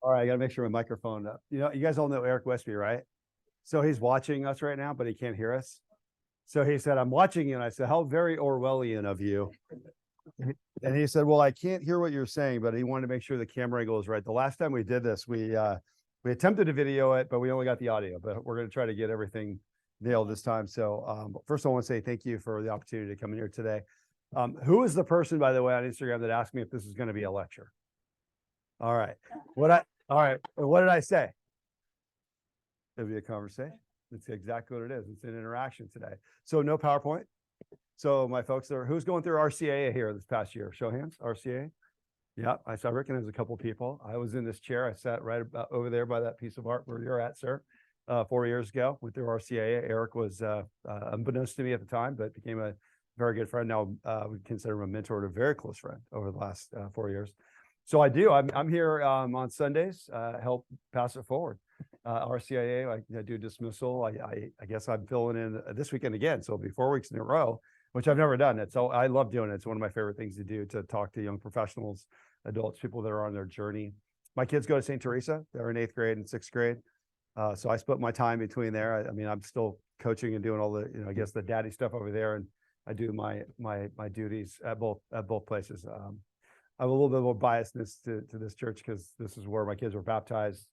All right, I gotta make sure my microphone up. You guys all know Eric Westby, right? So he's watching us right now, but he can't hear us. So he said, "I'm watching you." And I said, "How very Orwellian of you." And he said, "Well, I can't hear what you're saying," but he wanted to make sure the camera angle is right. The last time we did this, we attempted to video it, but we only got the audio. But we're going to try to get everything nailed this time. So first, I want to say thank you for the opportunity to come in here today. Who is the person, by the way, on Instagram that asked me if this is going to be a lecture? All right. All right. What did I say? It'll be a conversation. That's exactly what it is. It's an interaction today. So no PowerPoint. So my folks are, who's going through RCA here this past year? Show hands, RCA. Yeah, I recognize a couple of people. I was in this chair. I sat right about over there by that piece of art where you're at, sir. 4 years ago, went through RCA. Eric was unbeknownst to me at the time, but became a very good friend. Now we consider him a mentor and a very close friend over the last 4 years. So I'm here on Sundays, help pass it forward. RCIA, I do dismissal. I guess I'm filling in this weekend again. So it'll be 4 weeks in a row, which I've never done. So I love doing it. It's one of my favorite things to do, to talk to young professionals, adults, people that are on their journey. My kids go to St. Teresa. They're in 8th grade and 6th grade. So I split my time between there. I mean, I'm still coaching and doing all the, I guess the daddy stuff over there. And I do my duties at both places. I have a little bit more biasness to this church because this is where my kids were baptized.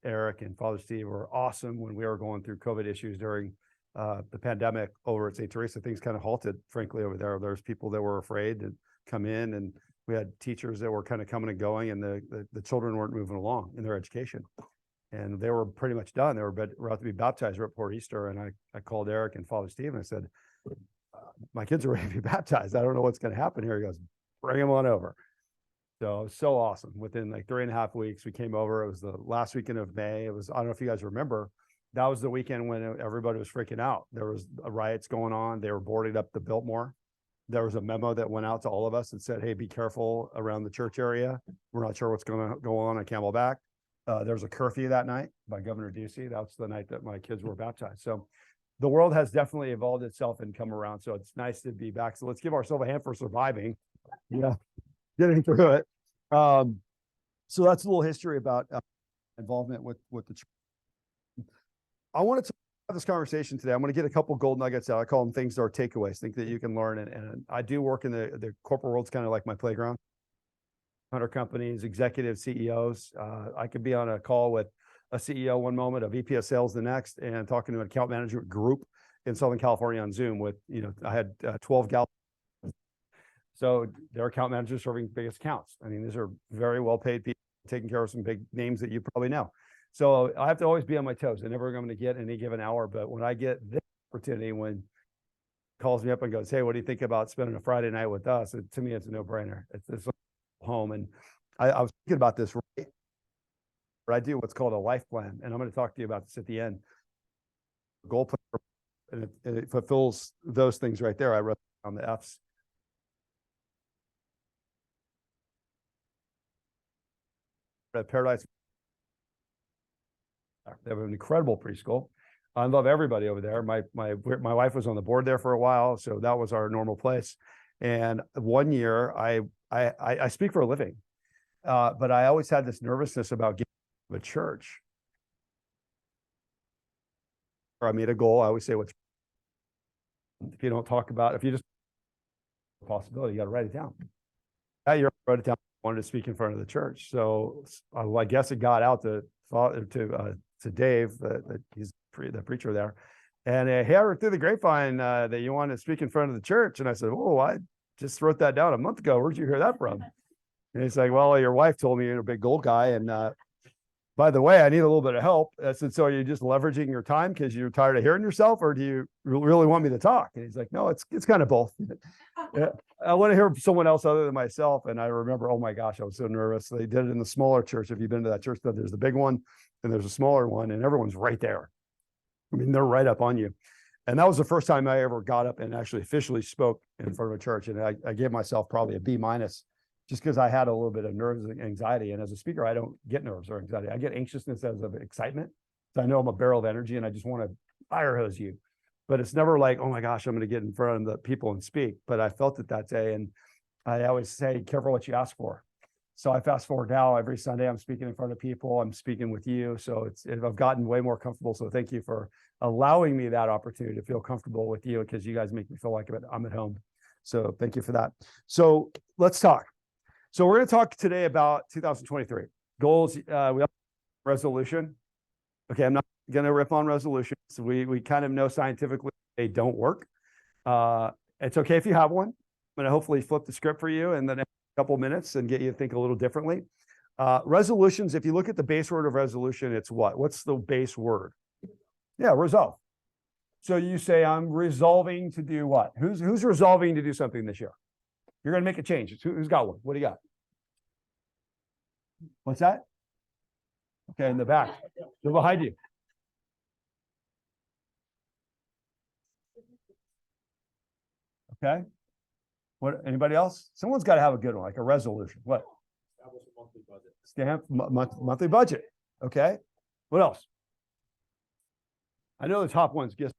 Eric and Father Steve were awesome when we were going through COVID issues during the pandemic over at St. Teresa. Things kind of halted, frankly, over there. There's people that were afraid to come in, and we had teachers that were kind of coming and going, and the children weren't moving along in their education. And they were pretty much done. They were about to be baptized right before Easter. And I called Eric and Father Steve and I said, my kids are ready to be baptized. I don't know what's going to happen here. He goes, bring them on over. So it was so awesome. Within like 3.5 weeks, we came over. It was the last weekend of May. I don't know if you guys remember, that was the weekend when everybody was freaking out. There was riots going on. They were boarding up the Biltmore. There was a memo that went out to all of us and said, hey, be careful around the church area. We're not sure what's going to go on Camelback. There was a curfew that night by Governor Ducey. That was the night that my kids were baptized. So the world has definitely evolved itself and come around. So it's nice to be back. So let's give ourselves a hand for surviving. Yeah, getting through it. So that's a little history about involvement with the church. I wanted to have this conversation today. I'm going to get a couple gold nuggets out. I call them things that are takeaways, things that you can learn. And I do work in the corporate world. It's kind of like my playground. 100 companies, executive CEOs. I could be on a call with a CEO one moment, a VP of sales the next, and talking to an account management group in Southern California on Zoom with, I had 12 gals. So they're account managers serving biggest accounts. I mean, these are very well-paid people taking care of some big names that you probably know. So I have to always be on my toes. I never going to get any given hour, but when I get this opportunity, when calls me up and goes, hey, what do you think about spending a Friday night with us? To me, it's a no-brainer. It's home. And I was thinking about this, right? I do what's called a life plan. And I'm going to talk to you about this at the end. Goal plan, and it fulfills those things right there. I wrote on the F's. At Paradise. They have an incredible preschool. I love everybody over there. My wife was on the board there for a while, so that was our normal place. And one year, I speak for a living, but I always had this nervousness about getting to a church. Or I made a goal. I always say, if you don't talk about, if you just possibility, you got to write it down. That year, I wrote it down. I wanted to speak in front of the church, so I guess it got out to Dave, he's the preacher there, and hey, I heard through the grapevine that you want to speak in front of the church. And I said, oh, I just wrote that down a month ago. Where'd you hear that from? And he's like, well, your wife told me you're a big goal guy, and by the way, I need a little bit of help. I said, so are you just leveraging your time because you're tired of hearing yourself, or do you really want me to talk? And he's like, no, it's kind of both. Yeah, I want to hear from someone else other than myself. And I remember, oh my gosh, I was so nervous. They did it in the smaller church. If you've been to that church, there's the big one and there's a smaller one, and everyone's right there. I mean, they're right up on you. And that was the first time I ever got up and actually officially spoke in front of a church. And I gave myself probably a B- just because I had a little bit of nerves and anxiety. And as a speaker, I don't get nerves or anxiety. I get anxiousness as of excitement. So I know I'm a barrel of energy and I just want to fire hose you. But it's never like, oh my gosh, I'm going to get in front of the people and speak. But I felt it that day. And I always say, careful what you ask for. So I fast forward now. Every Sunday, I'm speaking in front of people. I'm speaking with you. So I've gotten way more comfortable. So thank you for allowing me that opportunity to feel comfortable with you, because you guys make me feel like I'm at home. So thank you for that. So let's talk. So we're going to talk today about 2023 goals. We have resolution. Okay, I'm not going to rip on resolutions. We kind of know scientifically they don't work. It's okay if you have one. I'm going to hopefully flip the script for you in the next couple of minutes and get you to think a little differently. Resolutions, if you look at the base word of resolution, it's what? What's the base word? Yeah, resolve. So you say, I'm resolving to do what? Who's resolving to do something this year? You're going to make a change. Who's got one? What do you got? What's that? Okay, in the back. They're behind you. Okay. What? Anybody else? Someone's got to have a good one, like a resolution. What? Establish a monthly budget. Stamp monthly budget. Okay. What else? I know the top one's just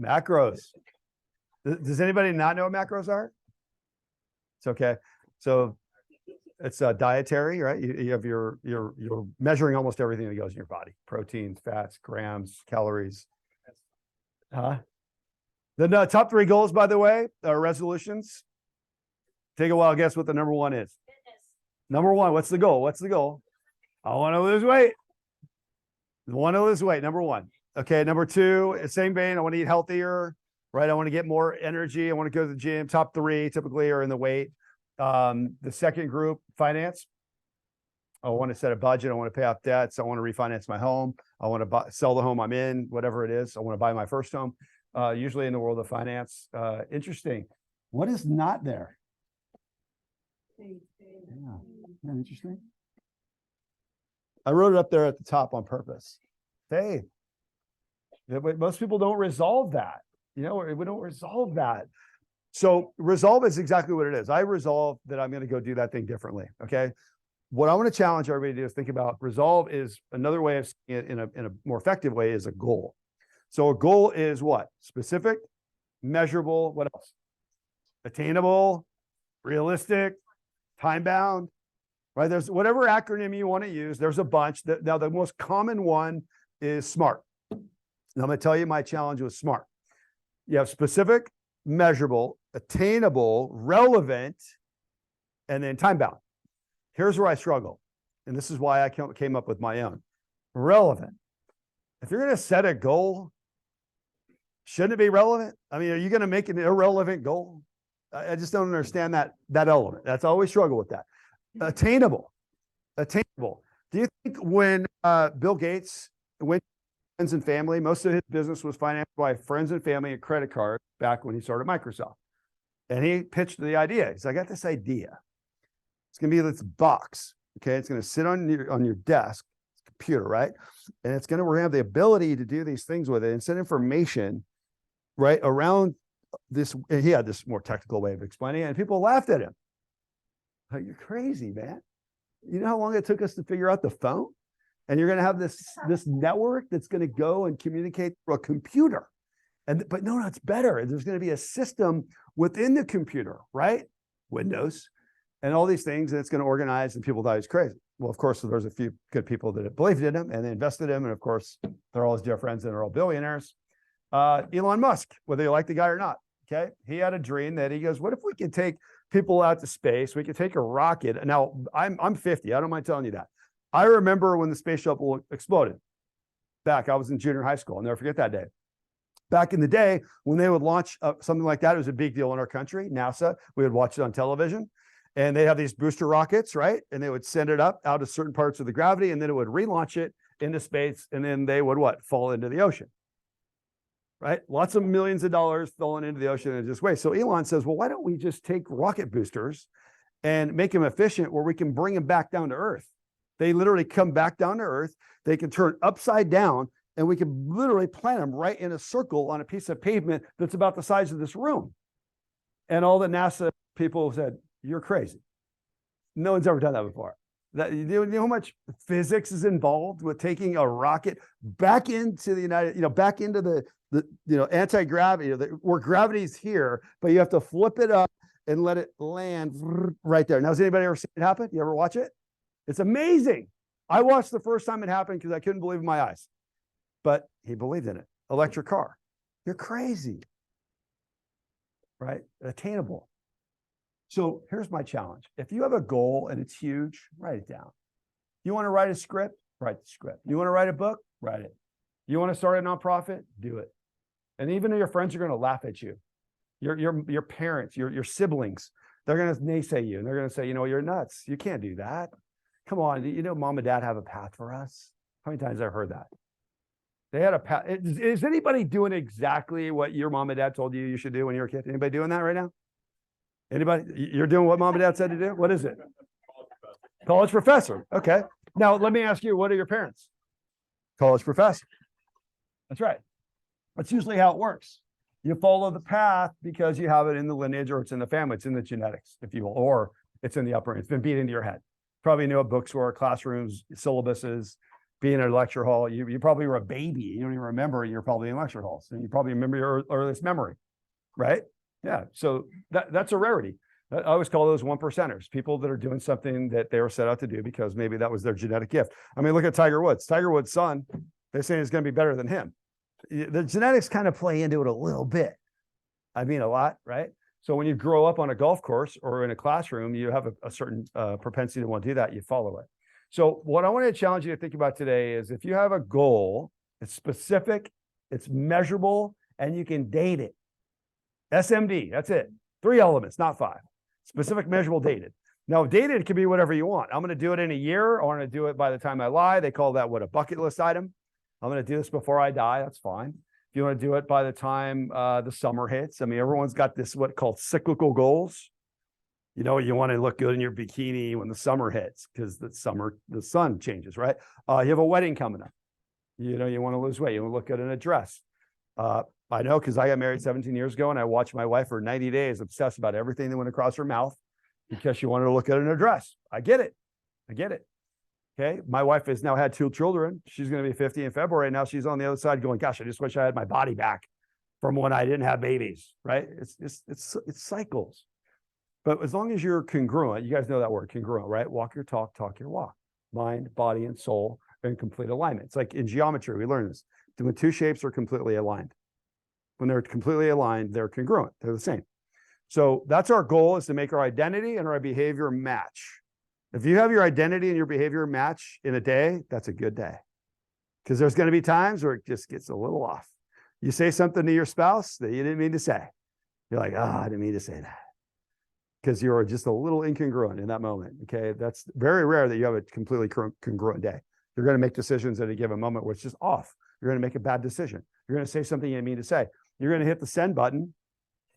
macros. Does anybody not know what macros are? It's okay. So it's dietary, right? You have you're measuring almost everything that goes in your body: proteins, fats, grams, calories. The top 3 goals, by the way, are resolutions. Take a wild guess what the number 1 is. Number 1, what's the goal? What's the goal? I want to lose weight. I want to lose weight, number 1. Okay, number 2, same vein, I want to eat healthier, right? I want to get more energy. I want to go to the gym. Top 3 typically are in the weight. The second group, finance. I want to set a budget. I want to pay off debts. I want to refinance my home. I want to sell the home I'm in, whatever it is. I want to buy my first home. Usually in the world of finance. Interesting. What is not there? Yeah, interesting. I wrote it up there at the top on purpose. Faith. Most people don't resolve that. We don't resolve that. So resolve is exactly what it is. I resolve that I'm going to go do that thing differently. Okay. What I want to challenge everybody to do is think about resolve is another way of seeing it in a more effective way is a goal. So a goal is what? Specific, measurable, what else? Attainable, realistic, time-bound, right? There's whatever acronym you want to use. There's a bunch. Now, the most common one is SMART. Now, I'm going to tell you my challenge with SMART. You have specific, measurable, attainable, relevant, and then time-bound. Here's where I struggle. And this is why I came up with my own. Relevant. If you're going to set a goal, shouldn't it be relevant? I mean, are you going to make an irrelevant goal? I just don't understand that element. That's always struggle with that. Attainable. Attainable. Do you think when Bill Gates went to friends and family, most of his business was financed by friends and family and credit cards back when he started Microsoft? And he pitched the idea. He's like, I got this idea. It's going to be this box. Okay. It's going to sit on your desk, computer, right? And we're going to have the ability to do these things with it and send information right around this. And he had this more technical way of explaining it, and people laughed at him. Like, you're crazy, man. You know how long it took us to figure out the phone? And you're going to have this network that's going to go and communicate through a computer. But no, it's better. There's going to be a system within the computer, right? Windows and all these things, and it's going to organize, and people thought he was crazy. Well, of course, there's a few good people that believed in him and they invested in him. And of course, they're all his dear friends and they're all billionaires. Elon Musk, whether you like the guy or not, okay? He had a dream that he goes, what if we could take people out to space? We could take a rocket. Now, I'm 50. I don't mind telling you that. I remember when the space shuttle exploded. I was in junior high school. I'll never forget that day. Back in the day, when they would launch something like that, it was a big deal in our country, NASA. We would watch it on television. And they have these booster rockets, right? And they would send it up out of certain parts of the gravity, and then it would relaunch it into space, and then they would what? Fall into the ocean, right? Lots of millions of dollars falling into the ocean and just waste. So Elon says, well, why don't we just take rocket boosters and make them efficient where we can bring them back down to Earth? They literally come back down to Earth. They can turn upside down, and we can literally plant them right in a circle on a piece of pavement that's about the size of this room. And all the NASA people said, you're crazy. No one's ever done that before. You know how much physics is involved with taking a rocket back into the back into the anti-gravity, where gravity's here, but you have to flip it up and let it land right there. Now, has anybody ever seen it happen? You ever watch it? It's amazing. I watched the first time it happened because I couldn't believe my eyes, but he believed in it. Electric car. You're crazy, right? Attainable. So here's my challenge. If you have a goal and it's huge, write it down. You want to write a script? Write the script. You want to write a book? Write it. You want to start a nonprofit? Do it. And even if your friends are going to laugh at you, your parents, your siblings, they're going to naysay you. And they're going to say, you're nuts. You can't do that. Come on. Mom and dad have a path for us. How many times I've heard that? They had a path. Is anybody doing exactly what your mom and dad told you should do when you were a kid? Anybody doing that right now? Anybody? You're doing what mom and dad said to do? What is it? College professor. Okay. Now, let me ask you, what are your parents? College professor. That's right. That's usually how it works. You follow the path because you have it in the lineage, or it's in the family. It's in the genetics, if you will, or it's in the upbringing. It's been beat into your head. Probably knew what books were, classrooms, syllabuses, being in a lecture hall. You probably were a baby. You don't even remember you're probably in lecture halls. And you probably remember your earliest memory, right? Yeah. So that's a rarity. I always call those 1%ers, people that are doing something that they were set out to do because maybe that was their genetic gift. I mean, look at Tiger Woods. Tiger Woods' son, they're saying he's going to be better than him. The genetics kind of play into it a little bit. I mean, a lot, right? So when you grow up on a golf course or in a classroom, you have a certain propensity to want to do that. You follow it. So what I want to challenge you to think about today is if you have a goal, it's specific, it's measurable, and you can date it. SMD, that's it. 3 elements, not 5. Specific, measurable, dated. Now, dated can be whatever you want. I'm going to do it in a year. I want to do it by the time I lie. They call that what, a bucket list item. I'm going to do this before I die. That's fine. If you want to do it by the time the summer hits, I mean, everyone's got this what called cyclical goals. You want to look good in your bikini when the summer hits because the sun changes, right? You have a wedding coming up. You want to lose weight. You want to look good in a dress. I know because I got married 17 years ago and I watched my wife for 90 days obsess about everything that went across her mouth because she wanted to look good in her dress. I get it. Okay. My wife has now had 2 children. She's going to be 50 in February. Now she's on the other side going, gosh, I just wish I had my body back from when I didn't have babies, right? It's cycles. But as long as you're congruent, you guys know that word, congruent, right? Walk your talk, talk your walk. Mind, body, and soul are in complete alignment. It's like in geometry, we learn this. When 2 shapes are completely aligned. When they're completely aligned, they're congruent. They're the same. So that's our goal, is to make our identity and our behavior match. If you have your identity and your behavior match in a day, that's a good day. Because there's going to be times where it just gets a little off. You say something to your spouse that you didn't mean to say. You're like, I didn't mean to say that. Because you're just a little incongruent in that moment. Okay. That's very rare that you have a completely congruent day. You're going to make decisions at a given moment where it's just off. You're going to make a bad decision. You're going to say something you didn't mean to say. You're going to hit the send button.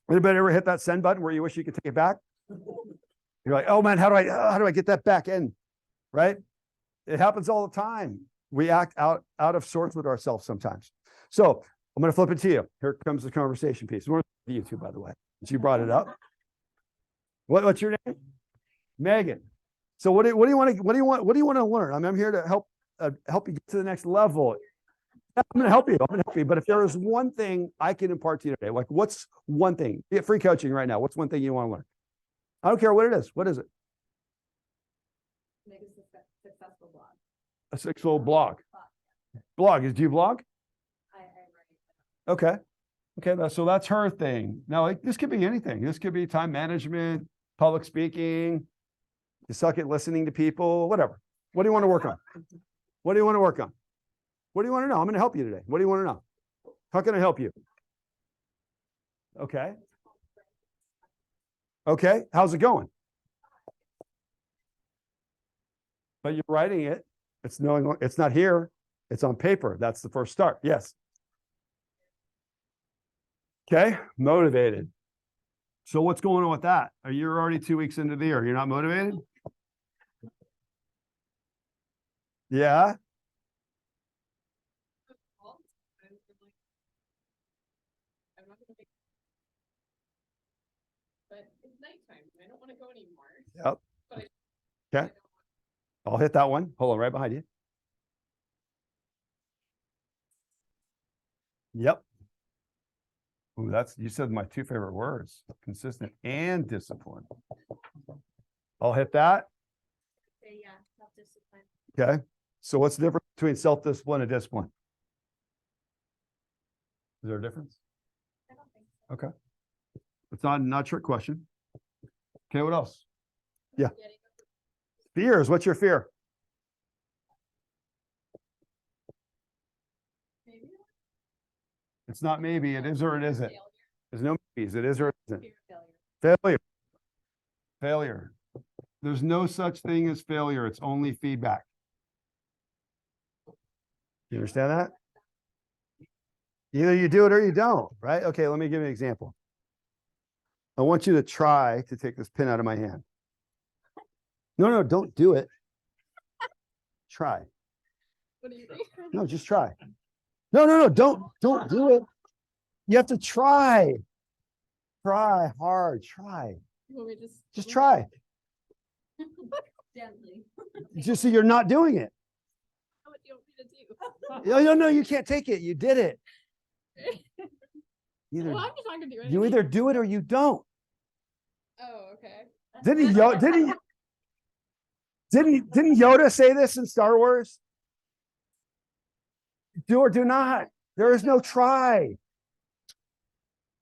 Anybody ever hit that send button where you wish you could take it back? You're like, oh man, how do I get that back in? Right? It happens all the time. We act out of sorts with ourselves sometimes. So I'm going to flip it to you. Here comes the conversation piece. We're on YouTube, by the way. You brought it up. What's your name? Megan. So what do you want to learn? I'm here to help you get to the next level. I'm going to help you. But if there is one thing I can impart to you today, like what's one thing? Get free coaching right now. What's one thing you want to learn? I don't care what it is. What is it? Make a successful blog. A successful blog. Do you blog? I write. Okay. So that's her thing. Now, this could be anything. This could be time management, public speaking. You suck at listening to people, whatever. What do you want to work on? What do you want to work on? What do you want to know? I'm going to help you today. What do you want to know? How can I help you? Okay. How's it going? But you're writing it. It's not here. It's on paper. That's the first start. Yes. Okay. Motivated. So what's going on with that? You're already 2 weeks into the year. You're not motivated? Yeah. But it's nighttime. I don't want to go anymore. Yep. Okay. I'll hit that one. Hold on, right behind you. Yep. Ooh, you said my two favorite words, consistent and disciplined. I'll hit that. Say, yeah, self-discipline. Okay. So what's the difference between self-discipline and discipline? Is there a difference? I don't think so. Okay. It's not a trick question. Okay, what else? Yeah. Fears. What's your fear? Maybe. It's not maybe. It is or it isn't. Failure. There's no maybes. It is or it isn't. Fear of failure. Failure. Failure. There's no such thing as failure. It's only feedback. You understand that? Either you do it or you don't, right? Okay, let me give you an example. I want you to try to take this pin out of my hand. No, don't do it. Try. What do you think? No, just try. No, don't do it. You have to try. Try hard. Try. Will we Just try. Gently. Just so you're not doing it. What do you want me to do? No, you can't take it. You did it. Either Well, I'm just not gonna do anything. you either do it or you don't. Oh, okay. Didn't Yoda say this in Star Wars? Do or do not. There is no try.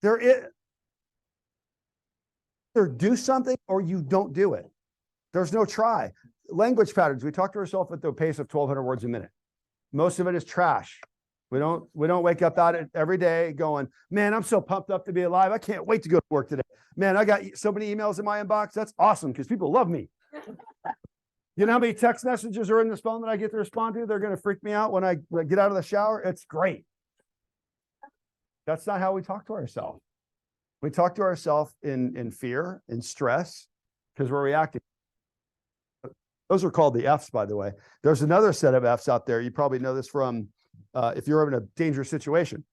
There is either do something or you don't do it. There's no try. Language patterns. We talk to ourselves at the pace of 1,200 words a minute. Most of it is trash. We don't wake up out it every day going, man, I'm so pumped up to be alive. I can't wait to go to work today. Man, I got so many emails in my inbox. That's awesome because people love me. You know how many text messages are in this phone that I get to respond to? They're going to freak me out when I get out of the shower. It's great. That's not how we talk to ourselves. We talk to ourselves in fear, in stress, because we're reacting. Those are called the F's, by the way. There's another set of F's out there. You probably know this from if you're in a dangerous situation.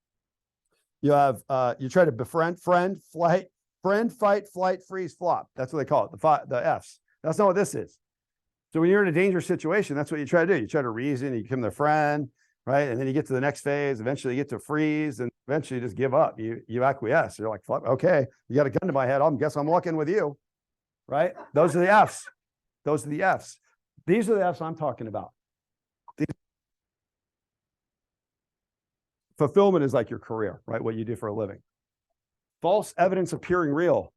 You have you try to befriend, fight, flight, freeze, flop. That's what they call it. The F's. That's not what this is. So when you're in a dangerous situation, that's what you try to do. You try to reason, you become their friend, right? And then you get to the next phase. Eventually you get to freeze, and eventually you just give up. You acquiesce. You're like, okay, you got a gun to my head. I guess I'm walking with you, right? Those are the F's. Those are the F's. These are the F's I'm talking about. Fulfillment is like your career, right? What you do for a living. False evidence appearing real.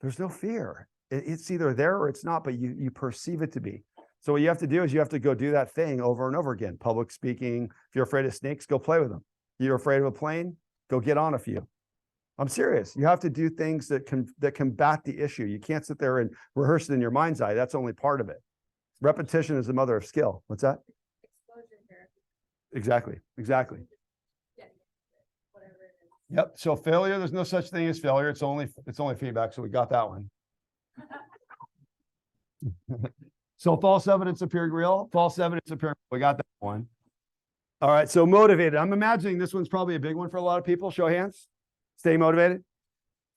There's no fear. It's either there or it's not, but you perceive it to be. So what you have to do is you have to go do that thing over and over again. Public speaking. If you're afraid of snakes, go play with them. You're afraid of a plane, go get on a few. I'm serious. You have to do things that combat the issue. You can't sit there and rehearse it in your mind's eye. That's only part of it. Repetition is the mother of skill. What's that? Exposure therapy. Exactly. Yeah. Whatever it is. Yep. So failure, there's no such thing as failure. It's only feedback. So we got that one. So false evidence appearing real. False evidence appearing. We got that one. All right. So motivated. I'm imagining this one's probably a big one for a lot of people. Show of hands. Stay motivated.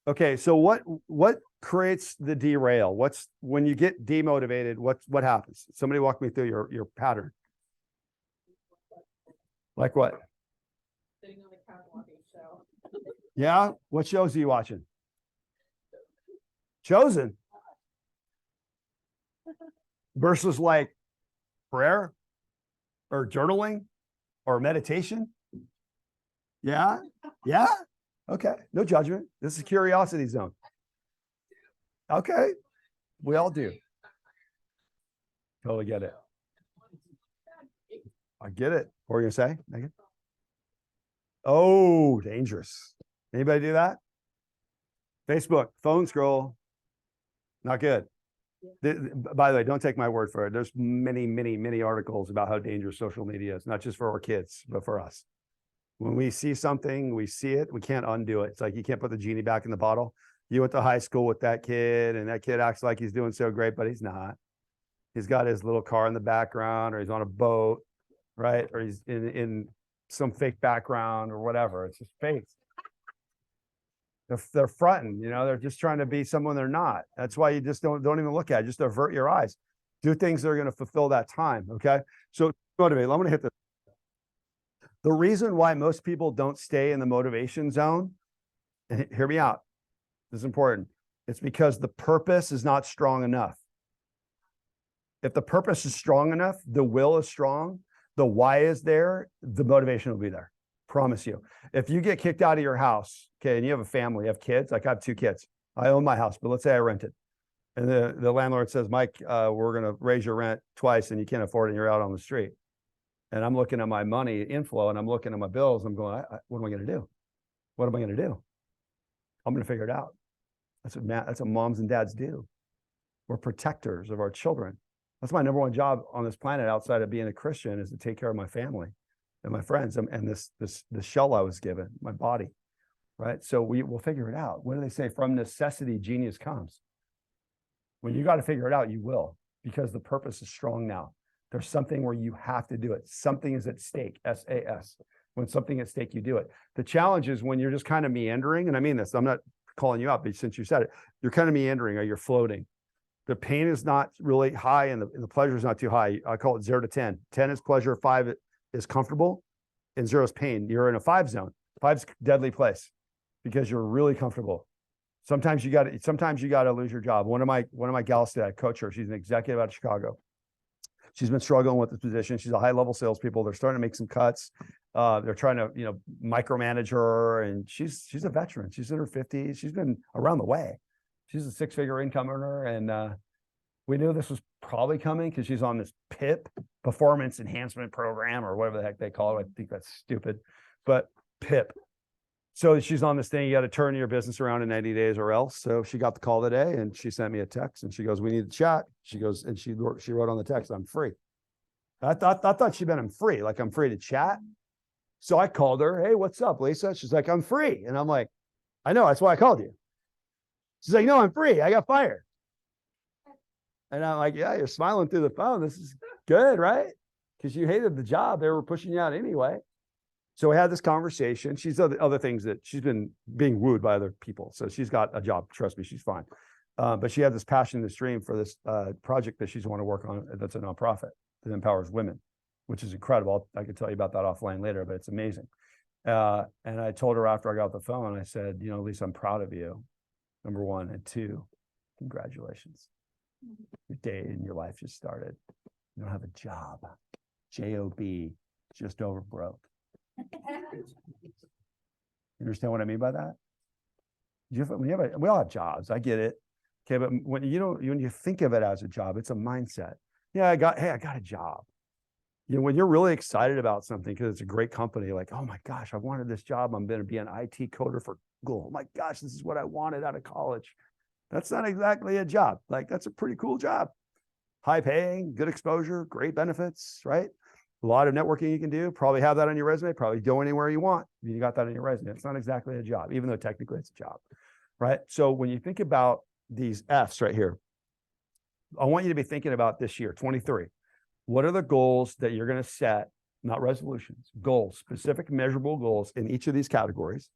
Okay. So what creates the derail? When you get demotivated? What happens? Somebody walk me through your pattern. Like what? Sitting on the couch watching a show. Yeah. What shows are you watching? Chosen. Versus like prayer or journaling or meditation. Yeah. Okay. No judgment. This is curiosity zone. Okay. We all do. Totally get it. I get it. What were you gonna say, Megan? Oh, dangerous. Anybody do that? Facebook, phone scroll. Not good. By the way, don't take my word for it. There's many articles about how dangerous social media is, not just for our kids, but for us. When we see something, we see it, we can't undo it. It's like you can't put the genie back in the bottle. You went to high school with that kid, and that kid acts like he's doing so great, but he's not. He's got his little car in the background, or he's on a boat, right? Or he's in some fake background or whatever. It's just fake. They're fronting, they're just trying to be someone they're not. That's why you just don't even look at it. Just avert your eyes. Do things that are going to fulfill that time. Okay. So motivate. I'm going to hit this. The reason why most people don't stay in the motivation zone, and hear me out, this is important. It's because the purpose is not strong enough. If the purpose is strong enough, the will is strong, the why is there, the motivation will be there. Promise you. If you get kicked out of your house, okay, and you have a family, you have kids, like I have 2 kids. I own my house, but let's say I rent it. And the landlord says, Mike, we're going to raise your rent twice and you can't afford it and you're out on the street. And I'm looking at my money inflow and I'm looking at my bills. I'm going, what am I going to do? What am I going to do? I'm going to figure it out. That's what moms and dads do. We're protectors of our children. That's my number one job on this planet outside of being a Christian, is to take care of my family and my friends and this shell I was given, my body, right? So we'll figure it out. What do they say? From necessity, genius comes. When you got to figure it out, you will, because the purpose is strong now. There's something where you have to do it. Something is at stake, S-A-S. When something at stake, you do it. The challenge is when you're just kind of meandering, and I mean this, I'm not calling you out, but since you said it, you're kind of meandering or you're floating. The pain is not really high and the pleasure is not too high. I call it 0 to 10. 10 is pleasure, 5 is comfortable, and 0 is pain. You're in a 5 zone. 5's deadly place because you're really comfortable. Sometimes you got to lose your job. One of my gals today, I coach her. She's an executive out of Chicago. She's been struggling with this position. She's a high-level salespeople. They're starting to make some cuts. They're trying to, micromanage her, and she's a veteran. She's in her 50s. She's been around the way. She's a 6-figure income earner, and we knew this was probably coming because she's on this PIP, Performance Enhancement Program, or whatever the heck they call it. I think that's stupid, but PIP. So she's on this thing, you got to turn your business around in 90 days or else. So she got the call today and she sent me a text and she goes, we need to chat. She goes, and she wrote on the text, I'm free. I thought she meant I'm free, like I'm free to chat. So I called her, hey, what's up, Lisa? She's like, I'm free. And I'm like, I know, that's why I called you. She's like, no, I'm free. I got fired. And I'm like, yeah, you're smiling through the phone. This is good, right? Because you hated the job. They were pushing you out anyway. So we had this conversation. She's other things that she's been being wooed by other people. So she's got a job. Trust me, she's fine. But she had this passion, this dream for this project that she's want to work on. That's a nonprofit that empowers women, which is incredible. I could tell you about that offline later, but it's amazing. And I told her after I got the phone, I said, Lisa, I'm proud of you. Number 1, and 2, congratulations. Your day in your life just started. You don't have a job. J-O-B, just over broke. You understand what I mean by that? We all have jobs. I get it. Okay, but when you think of it as a job, it's a mindset. Yeah, I got a job. When you're really excited about something because it's a great company, like, oh my gosh, I wanted this job. I'm going to be an IT coder for Google. Oh my gosh, this is what I wanted out of college. That's not exactly a job. Like, that's a pretty cool job. High paying, good exposure, great benefits, right? A lot of networking you can do. Probably have that on your resume. Probably go anywhere you want. You got that on your resume. It's not exactly a job, even though technically it's a job, right? So when you think about these F's right here, I want you to be thinking about this year, 23. What are the goals that you're going to set? Not resolutions, goals, specific measurable goals in each of these categories.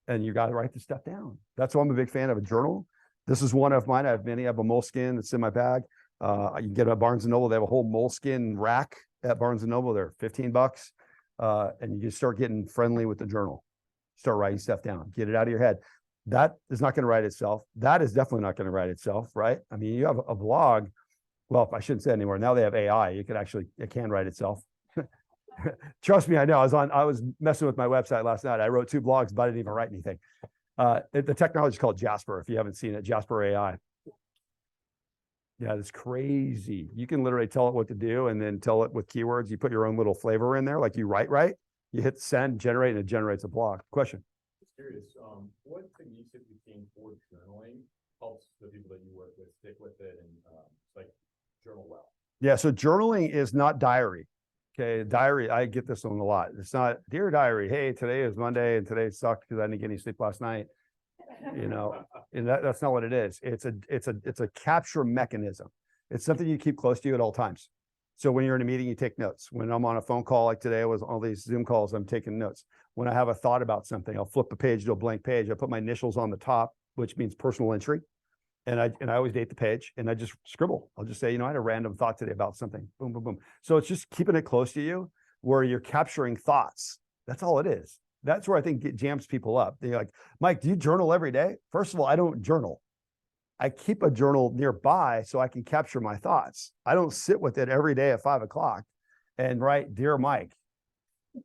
And you got to write this stuff down. That's why I'm a big fan of a journal. This is one of mine. I have many. I have a moleskin that's in my bag. You can get it at Barnes & Noble. They have a whole moleskin rack at Barnes & Noble. They're $15. And you just start getting friendly with the journal. Start writing stuff down. Get it out of your head. That is not going to write itself. That is definitely not going to write itself, right? I mean, you have a blog. Well, I shouldn't say anymore. Now they have AI. It can write itself. Trust me, I know. I was messing with my website last night. I wrote 2 blogs, but I didn't even write anything. The technology is called Jasper. If you haven't seen it, Jasper AI. Yeah, it's crazy. You can literally tell it what to do and then tell it with keywords. You put your own little flavor in there, like you write, you hit send, generate, and it generates a blog. Question? Just curious, what techniques have you seen for journaling helps the people that you work with stick with it and like journal well? Yeah, so journaling is not diary. Okay, diary, I get this one a lot. It's not, dear diary, hey, today is Monday and today sucked because I didn't get any sleep last night. And that's not what it is. It's a capture mechanism. It's something you keep close to you at all times. So when you're in a meeting, you take notes. When I'm on a phone call, like today, I was on all these Zoom calls, I'm taking notes. When I have a thought about something, I'll flip the page to a blank page. I put my initials on the top, which means personal entry. And I always date the page and I just scribble. I'll just say, I had a random thought today about something. Boom, boom, boom. So it's just keeping it close to you where you're capturing thoughts. That's all it is. That's where I think it jams people up. They're like, Mike, do you journal every day? First of all, I don't journal. I keep a journal nearby so I can capture my thoughts. I don't sit with it every day at 5 o'clock and write, Dear Mike.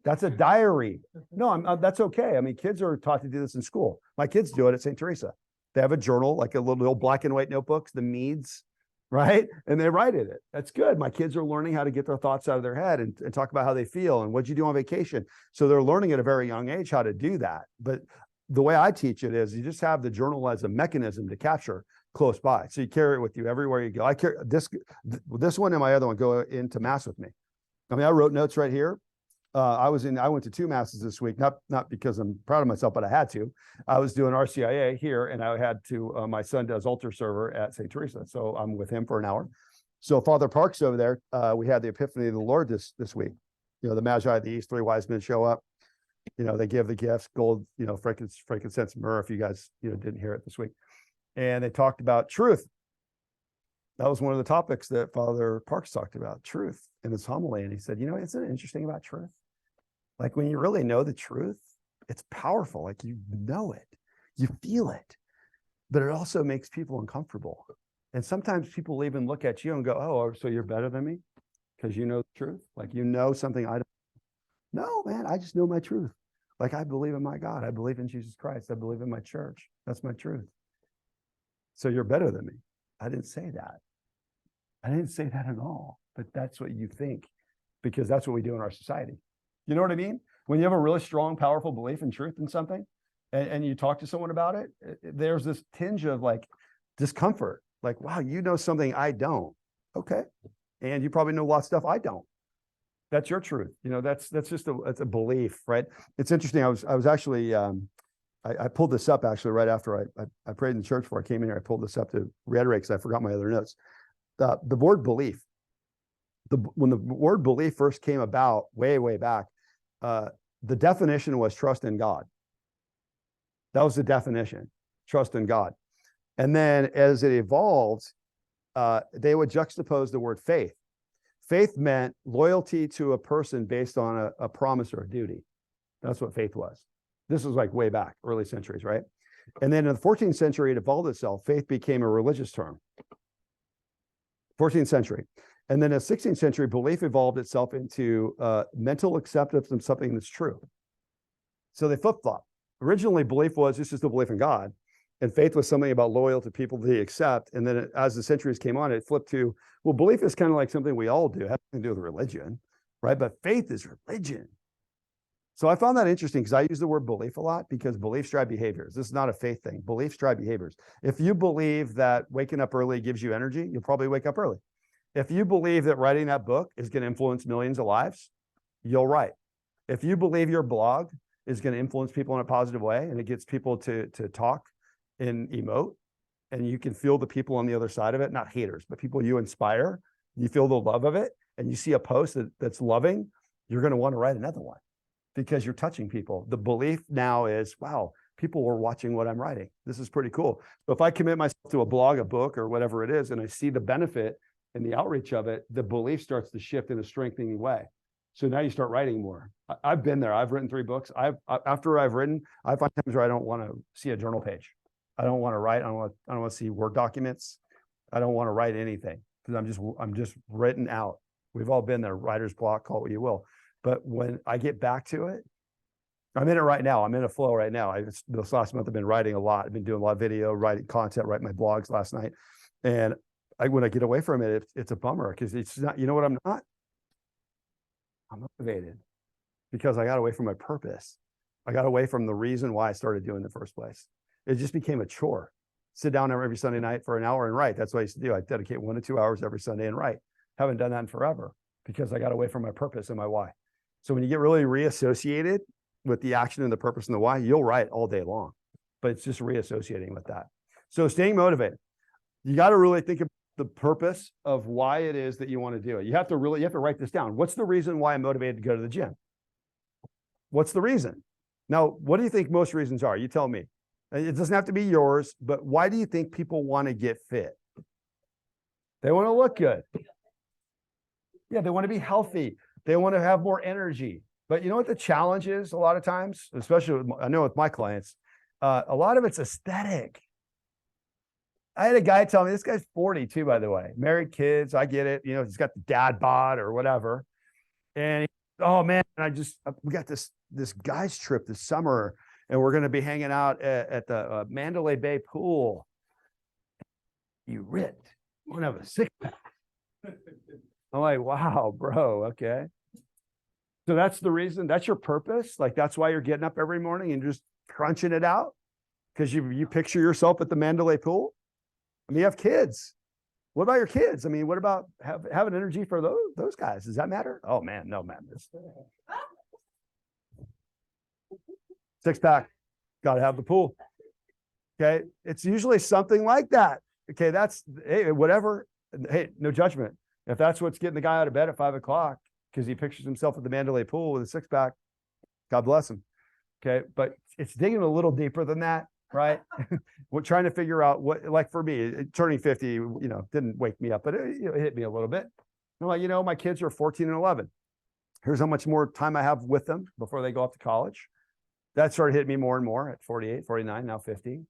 That's a diary. No, that's okay. I mean, kids are taught to do this in school. My kids do it at St. Teresa. They have a journal, like a little black and white notebooks, the Meads, right? And they write in it. That's good. My kids are learning how to get their thoughts out of their head and talk about how they feel and what'd you do on vacation. So they're learning at a very young age how to do that. But the way I teach it is you just have the journal as a mechanism to capture close by. So you carry it with you everywhere you go. I carry this one and my other one go into mass with me. I mean, I wrote notes right here. I went to 2 masses this week, not because I'm proud of myself, but I had to. I was doing RCIA here and I had to, my son does altar server at St. Teresa. So I'm with him for an hour. So Father Parks over there, we had the Epiphany of the Lord this week. You know, the Magi of the East, 3 wise men show up. You know, they give the gifts, gold, you know, frankincense, myrrh, if you guys, you know, didn't hear it this week. And they talked about truth. That was one of the topics that Father Parks talked about, truth, in his homily. And he said, you know, isn't it interesting about truth? Like when you really know the truth, it's powerful. Like you know it, you feel it, but it also makes people uncomfortable. And sometimes people even look at you and go, oh, so you're better than me because you know the truth? Like, you know something I don't. No, man, I just know my truth. Like, I believe in my God. I believe in Jesus Christ. I believe in my church. That's my truth. So you're better than me. I didn't say that. I didn't say that at all, but that's what you think because that's what we do in our society. You know what I mean? When you have a really strong, powerful belief in truth in something and you talk to someone about it, there's this tinge of like discomfort. Like, wow, you know something I don't. Okay. And you probably know a lot of stuff I don't. That's your truth. You know, that's just it's a belief, right? It's interesting. I was actually, I pulled this up actually right after I prayed in the church before I came in here. I pulled this up to reiterate because I forgot my other notes. The word belief, when the word belief first came about way back, the definition was trust in God. That was the definition, trust in God. And then as it evolved, they would juxtapose the word faith. Faith meant loyalty to a person based on a promise or a duty. That's what faith was. This was like way back, early centuries, right? And then in the 14th century, it evolved itself. Faith became a religious term. 14th century. And then in the 16th century, belief evolved itself into mental acceptance of something that's true. So they flip-flop. Originally, belief was this is the belief in God. And faith was something about loyal to people that they accept. And then as the centuries came on, it flipped to, well, belief is kind of like something we all do, it has nothing to do with religion, right? But faith is religion. So I found that interesting because I use the word belief a lot because beliefs drive behaviors. This is not a faith thing. Beliefs drive behaviors. If you believe that waking up early gives you energy, you'll probably wake up early. If you believe that writing that book is going to influence millions of lives, you'll write. If you believe your blog is going to influence people in a positive way and it gets people to talk and emote, and you can feel the people on the other side of it, not haters, but people you inspire, you feel the love of it, and you see a post that's loving, you're going to want to write another one because you're touching people. The belief now is, wow, people are watching what I'm writing. This is pretty cool. So if I commit myself to a blog, a book, or whatever it is, and I see the benefit and the outreach of it, the belief starts to shift in a strengthening way. So now you start writing more. I've been there. I've written 3 books. After I've written, I find times where I don't want to see a journal page. I don't want to write. I don't want to see Word documents. I don't want to write anything because I'm just written out. We've all been there. Writer's block, call it what you will. But when I get back to it, I'm in it right now. I'm in a flow right now. This last month I've been writing a lot. I've been doing a lot of video, writing content, writing my blogs last night. And when I get away from it, it's a bummer because it's not, you know what I'm not? I'm motivated because I got away from my purpose. I got away from the reason why I started doing it in the first place. It just became a chore. Sit down every Sunday night for an hour and write. That's what I used to do. I dedicate 1 to 2 hours every Sunday and write. Haven't done that in forever because I got away from my purpose and my why. So when you get really reassociated with the action and the purpose and the why, you'll write all day long, but it's just reassociating with that. So staying motivated, you got to really think about the purpose of why it is that you want to do it. You have to write this down. What's the reason why I'm motivated to go to the gym? What's the reason? Now, what do you think most reasons are? You tell me. It doesn't have to be yours, but why do you think people want to get fit? They want to look good. Yeah, they want to be healthy. They want to have more energy. But you know what the challenge is a lot of times, especially I know with my clients, a lot of it's aesthetic. I had a guy tell me, this guy's 42, by the way, married, kids. I get it. You know, he's got the dad bod or whatever. And oh man, we got this guy's trip this summer, and we're going to be hanging out at the Mandalay Bay pool. You ripped. We're going to have a six-pack. I'm like, wow, bro. Okay. So that's the reason, that's your purpose. Like, that's why you're getting up every morning and just crunching it out, because you picture yourself at the Mandalay pool. I mean, you have kids. What about your kids? I mean, what about having energy for those guys? Does that matter? Oh man, no, man. Six-pack, got to have the pool. Okay. It's usually something like that. Okay. That's, hey, whatever. Hey, no judgment. If that's what's getting the guy out of bed at 5 o'clock because he pictures himself at the Mandalay pool with a six-pack, God bless him. Okay. But it's digging a little deeper than that, right? We're trying to figure out what, like for me, turning 50, you know, didn't wake me up, but it hit me a little bit. I'm like, you know, my kids are 14 and 11. Here's how much more time I have with them before they go off to college. That started hitting me more and more at 48, 49, now 50.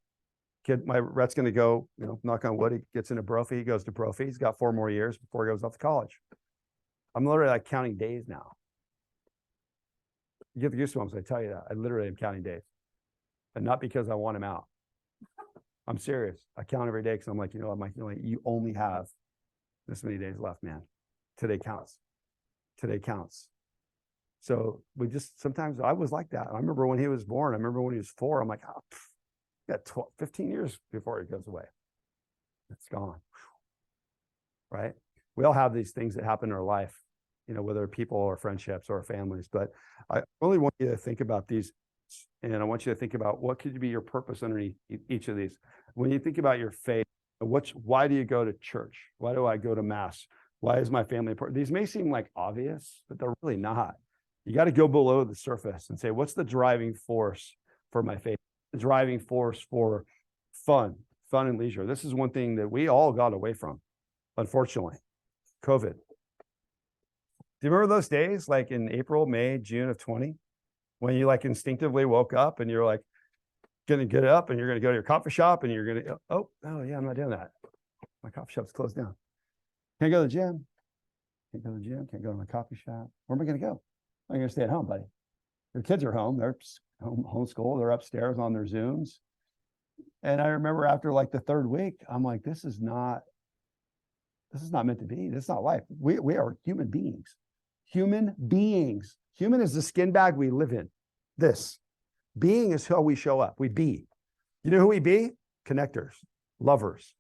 Kid, my Rhett's going to go, you know, knock on wood, he gets into Brophy, he goes to Brophy. He's got 4 more years before he goes off to college. I'm literally like counting days now. You get the goosebumps, I tell you that. I literally am counting days. And not because I want him out. I'm serious. I count every day because I'm like, you know, you only have this many days left, man. Today counts. Today counts. So we just, sometimes I was like that. I remember when he was born, I remember when he was 4, I'm like, oh, got 15 years before he goes away. It's gone. Right? We all have these things that happen in our life, you know, whether people or friendships or families, but I only want you to think about these. And I want you to think about what could be your purpose underneath each of these. When you think about your faith, why do you go to church? Why do I go to mass? Why is my family important? These may seem like obvious, but they're really not. You got to go below the surface and say, what's the driving force for my faith? The driving force for fun and leisure. This is one thing that we all got away from, unfortunately, COVID. Do you remember those days, like in April, May, June of 20? When you like instinctively woke up and you're like going to get up and you're going to go to your coffee shop and you're going to, oh yeah, I'm not doing that. My coffee shop's closed down. Can't go to the gym. Can't go to the gym. Can't go to my coffee shop. Where am I going to go? I'm going to stay at home, buddy. Your kids are home. They're homeschooled. They're upstairs on their Zooms. And I remember after like the 3rd week, I'm like, this is not meant to be. This is not life. We are human beings. Human beings. Human is the skin bag we live in. This being is how we show up. We be. You know who we be? Connectors, lovers,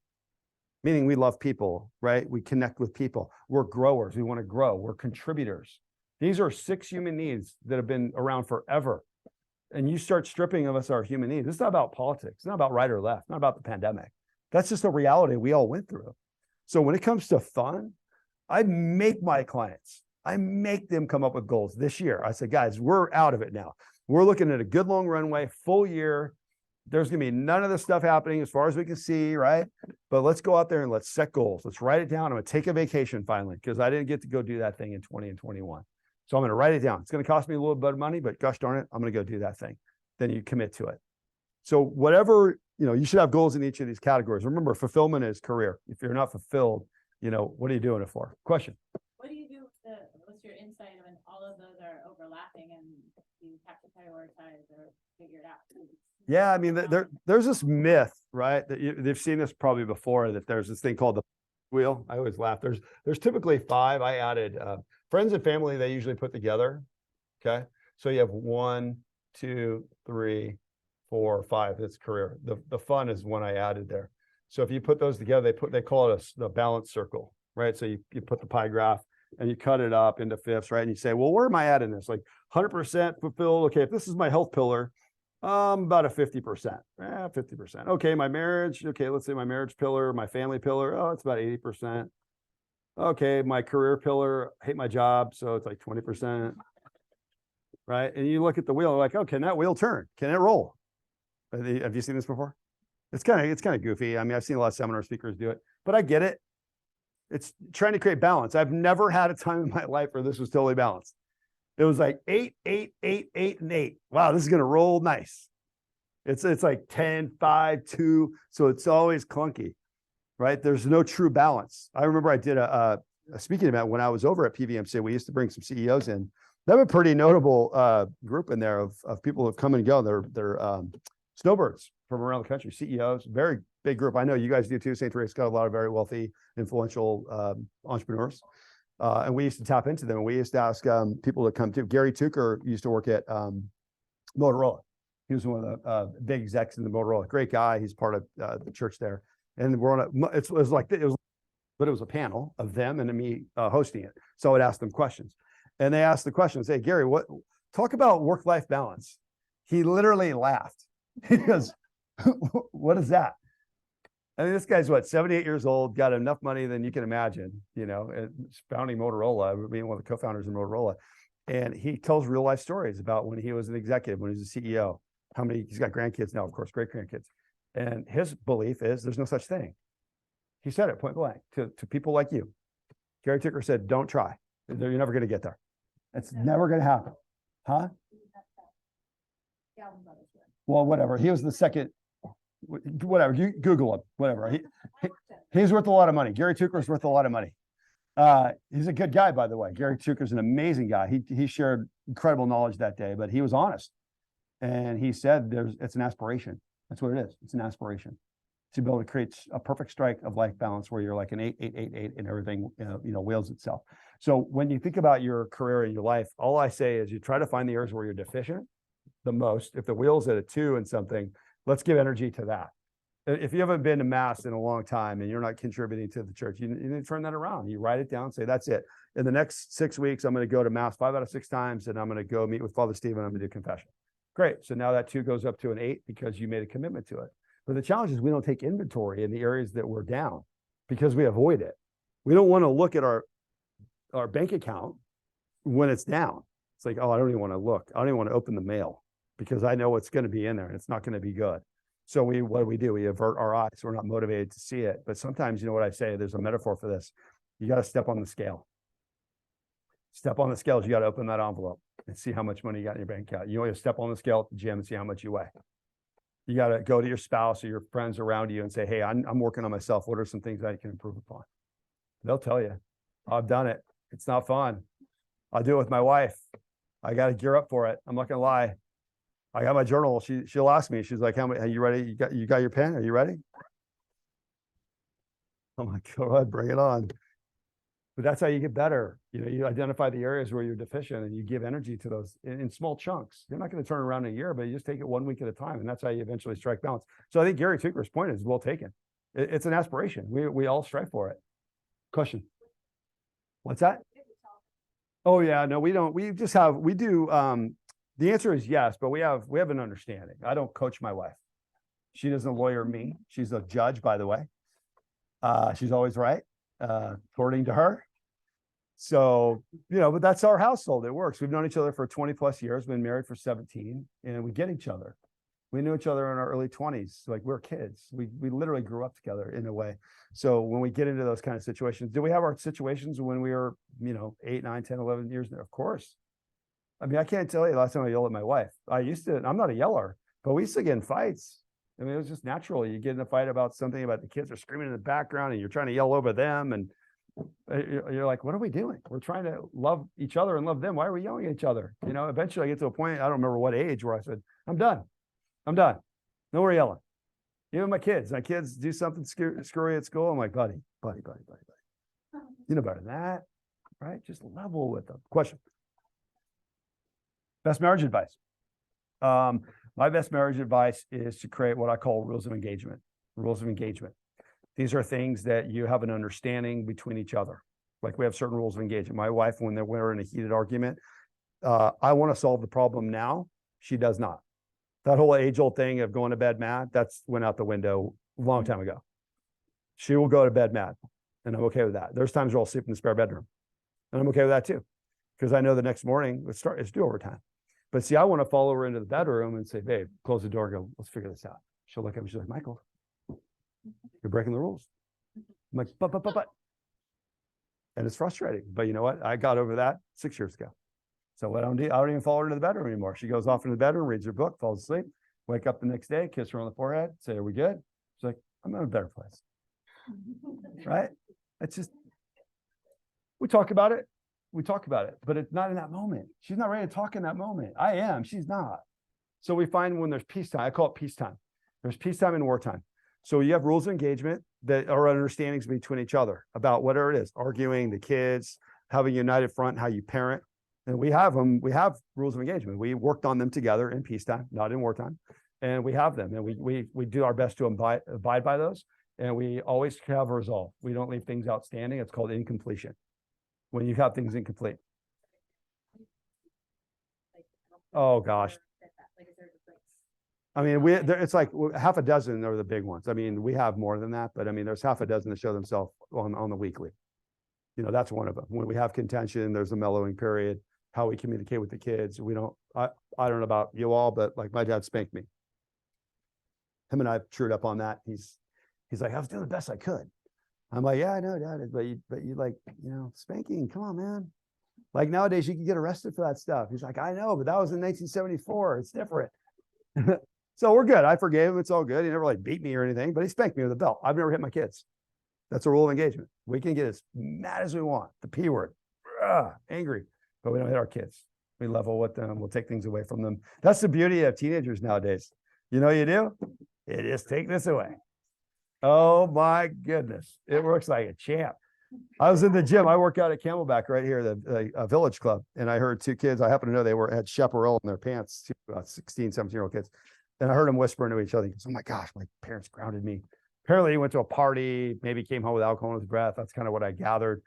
meaning we love people, right? We connect with people. We're growers. We want to grow. We're contributors. These are 6 human needs that have been around forever. And you start stripping of us our human needs. It's not about politics. It's not about right or left. Not about the pandemic. That's just a reality we all went through. So when it comes to fun, I make my clients, I make them come up with goals this year. I said, guys, we're out of it now. We're looking at a good long runway, full year. There's going to be none of this stuff happening as far as we can see, right? But let's go out there and let's set goals. Let's write it down. I'm going to take a vacation finally because I didn't get to go do that thing in 20 and 21. So I'm going to write it down. It's going to cost me a little bit of money, but gosh darn it, I'm going to go do that thing. Then you commit to it. So whatever, you know, you should have goals in each of these categories. Remember, fulfillment is career. If you're not fulfilled, you know, what are you doing it for? Question. What do you do with what's your insight when all of those are overlapping and you have to prioritize or figure it out? Yeah, I mean, there's this myth, right? That they've seen this probably before, that there's this thing called the wheel. I always laugh. There's typically 5. I added friends and family, they usually put together. Okay. So you have 1, 2, 3, 4, 5. That's career. The fun is one I added there. So if you put those together, they call it the balance circle, right? So you put the pie graph and you cut it up into fifths, right? And you say, well, where am I at in this? Like 100% fulfilled. Okay, if this is my health pillar, about a 50%. 50%. Okay, my marriage. Okay, let's say my marriage pillar, my family pillar. Oh, it's about 80%. Okay, my career pillar, hate my job, so it's like 20%. Right? And you look at the wheel, like, oh, can that wheel turn? Can it roll? Have you seen this before? It's kind of goofy. I mean, I've seen a lot of seminar speakers do it, but I get it. It's trying to create balance. I've never had a time in my life where this was totally balanced. It was like 8, 8, 8, 8, and 8. Wow, this is gonna roll nice. It's like 10, 5, 2. So it's always clunky, right? There's no true balance. I remember I did a speaking event when I was over at PVMC. We used to bring some CEOs in. They have a pretty notable group in there of people who have come and go. They're snowbirds from around the country, CEOs, very big group. I know you guys do too. St. Teresa's got a lot of very wealthy, influential entrepreneurs. And we used to tap into them. And we used to ask people to come to. Gary Tucker used to work at Motorola. He was one of the big execs in the Motorola. Great guy. He's part of the church there. And we're on a, it was like, it was a panel of them and me hosting it. So I would ask them questions. And they asked the questions, hey, Gary, talk about work-life balance. He literally laughed. He goes, what is that? I mean, this guy's what, 78 years old, got enough money than you can imagine, you know, founding Motorola, being one of the co-founders of Motorola. And he tells real life stories about when he was an executive, when he was a CEO, he's got grandkids now, of course, great grandkids. And his belief is there's no such thing. He said it point blank to people like you. Gary Tucker said, don't try. You're never going to get there. It's never going to happen. Huh? Well, whatever. He was the second, whatever. You Google him, whatever. He's worth a lot of money. Gary Tucker's worth a lot of money. He's a good guy, by the way. Gary Tucker's an amazing guy. He shared incredible knowledge that day, but he was honest. And he said it's an aspiration. That's what it is. It's an aspiration to be able to create a perfect strike of life balance where you're like an 8, 8, 8, 8 and everything, wheels itself. So when you think about your career and your life, all I say is you try to find the areas where you're deficient the most. If the wheel's at a 2 and something, let's give energy to that. If you haven't been to mass in a long time and you're not contributing to the church, you need to turn that around. You write it down, say, that's it. In the next 6 weeks, I'm going to go to mass 5 out of 6 times, and I'm going to go meet with Father Steve and I'm going to do confession. Great. So now that 2 goes up to an 8 because you made a commitment to it. But the challenge is we don't take inventory in the areas that we're down because we avoid it. We don't want to look at our bank account when it's down. It's like, oh, I don't even want to look. I don't even want to open the mail because I know what's going to be in there and it's not going to be good. So what do? We avert our eyes. We're not motivated to see it. But sometimes, you know what I say? There's a metaphor for this. You got to step on the scale. Step on the scales. You got to open that envelope and see how much money you got in your bank account. You only step on the scale at the gym and see how much you weigh. You got to go to your spouse or your friends around you and say, hey, I'm working on myself. What are some things I can improve upon? They'll tell you, I've done it. It's not fun. I do it with my wife. I got to gear up for it. I'm not going to lie. I got my journal. She'll ask me, she's like, are you ready? You got your pen? Are you ready? I'm like, go ahead, bring it on. But that's how you get better. You identify the areas where you're deficient and you give energy to those in small chunks. You're not going to turn around in a year, but you just take it 1 week at a time. And that's how you eventually strike balance. So I think Gary Tucker's point is well taken. It's an aspiration. We all strive for it. Question. What's that? Oh yeah, no, we don't. We do. The answer is yes, but we have an understanding. I don't coach my wife. She doesn't lawyer me. She's a judge, by the way. She's always right, according to her. So, but that's our household. It works. We've known each other for 20 plus years, been married for 17, and we get each other. We knew each other in our early 20s. Like we're kids. We literally grew up together in a way. So when we get into those kind of situations, do we have our situations when we were, 8, 9, 10, 11 years? Of course. I mean, I can't tell you the last time I yelled at my wife. I'm not a yeller, but we used to get in fights. I mean, it was just natural. You get in a fight about something about the kids are screaming in the background and you're trying to yell over them. And you're like, what are we doing? We're trying to love each other and love them. Why are we yelling at each other? Eventually I get to a point, I don't remember what age, where I said, I'm done. No more yelling. Even my kids do something screwy at school. I'm like, buddy. You know better than that, right? Just level with them. Question. Best marriage advice. My best marriage advice is to create what I call rules of engagement. Rules of engagement. These are things that you have an understanding between each other. Like we have certain rules of engagement. My wife, when we're in a heated argument, I want to solve the problem now. She does not. That whole age-old thing of going to bed mad, that's went out the window a long time ago. She will go to bed mad, and I'm okay with that. There's times where I'll sleep in the spare bedroom, and I'm okay with that too, because I know the next morning it's do overtime. But see, I want to follow her into the bedroom and say, babe, close the door, go, let's figure this out. She'll look at me, she's like, Michael, you're breaking the rules. I'm like, but. And it's frustrating, but you know what? I got over that 6 years ago. So what I don't even follow her to the bedroom anymore. She goes off into the bedroom, reads her book, falls asleep, wake up the next day, kiss her on the forehead, say, are we good? She's like, I'm in a better place. Right? It's just, we talk about it. We talk about it, but it's not in that moment. She's not ready to talk in that moment. I am, she's not. So we find when there's peacetime, I call it peacetime. There's peacetime and wartime. So you have rules of engagement that are understandings between each other about whatever it is, arguing, the kids, having a united front, how you parent. And we have them, we have rules of engagement. We worked on them together in peacetime, not in wartime. And we have them, and we do our best to abide by those. And we always have a resolve. We don't leave things outstanding. It's called incompletion. When you have things incomplete. Oh gosh. I mean, it's like half a dozen are the big ones. I mean, we have more than that, but I mean, there's half a dozen that show themselves on the weekly. You know, that's one of them. When we have contention, there's a mellowing period, how we communicate with the kids. I don't know about you all, but like my dad spanked me. Him and I trued up on that. He's like, I was doing the best I could. I'm like, yeah, I know, Dad, but you like, you know, spanking, come on, man. Like nowadays you can get arrested for that stuff. He's like, I know, but that was in 1974. It's different. So we're good. I forgave him. It's all good. He never like beat me or anything, but he spanked me with a belt. I've never hit my kids. That's a rule of engagement. We can get as mad as we want. The P word, angry, but we don't hit our kids. We level with them. We'll take things away from them. That's the beauty of teenagers nowadays. You know what you do? You just take this away. Oh my goodness. It works like a champ. I was in the gym. I work out at Camelback right here, the Village Club. And I heard two kids, I happen to know had chaparral in their pants, 16, 17-year-old kids. And I heard them whispering to each other. He goes, oh my gosh, my parents grounded me. Apparently he went to a party, maybe came home with alcohol in his breath. That's kind of what I gathered.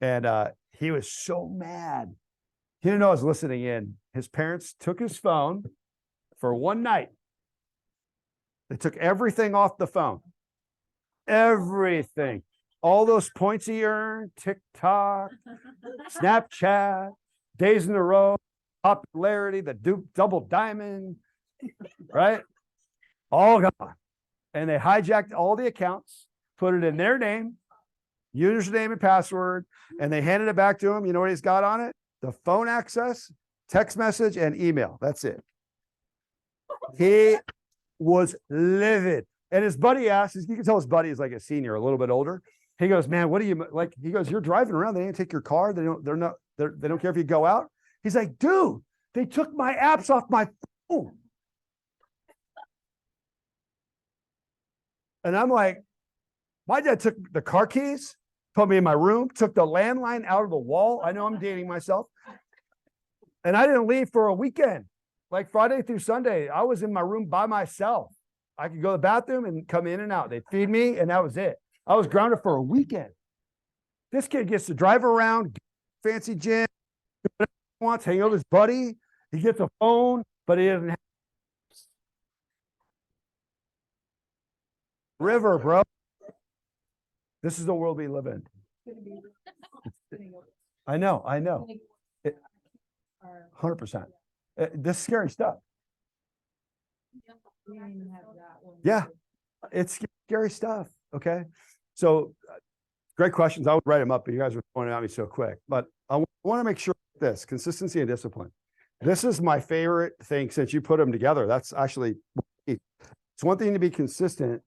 And he was so mad. He didn't know I was listening in. His parents took his phone for one night. They took everything off the phone. Everything. All those points he earned, TikTok, Snapchat, days in a row, popularity, the double diamond, right? All gone. And they hijacked all the accounts, put it in their name, username and password, and they handed it back to him. You know what he's got on it? The phone access, text message, and email. That's it. He was livid. And his buddy asked, you can tell his buddy is like a senior, a little bit older. He goes, man, what do you like? He goes, you're driving around. They didn't take your car. They don't care if you go out. He's like, dude, they took my apps off my phone. And I'm like, my dad took the car keys, put me in my room, took the landline out of the wall. I know I'm dating myself. And I didn't leave for a weekend. Like Friday through Sunday, I was in my room by myself. I could go to the bathroom and come in and out. They'd feed me, and that was it. I was grounded for a weekend. This kid gets to drive around, fancy gym, do whatever he wants, hang out with his buddy. He gets a phone, but he doesn't have river, bro. This is the world we live in. I know. 100%. This is scary stuff. Yeah, it's scary stuff. Okay. So great questions. I would write them up, but you guys were pointing at me so quick. But I want to make sure this consistency and discipline. This is my favorite thing since you put them together. That's actually, it's one thing to be consistent,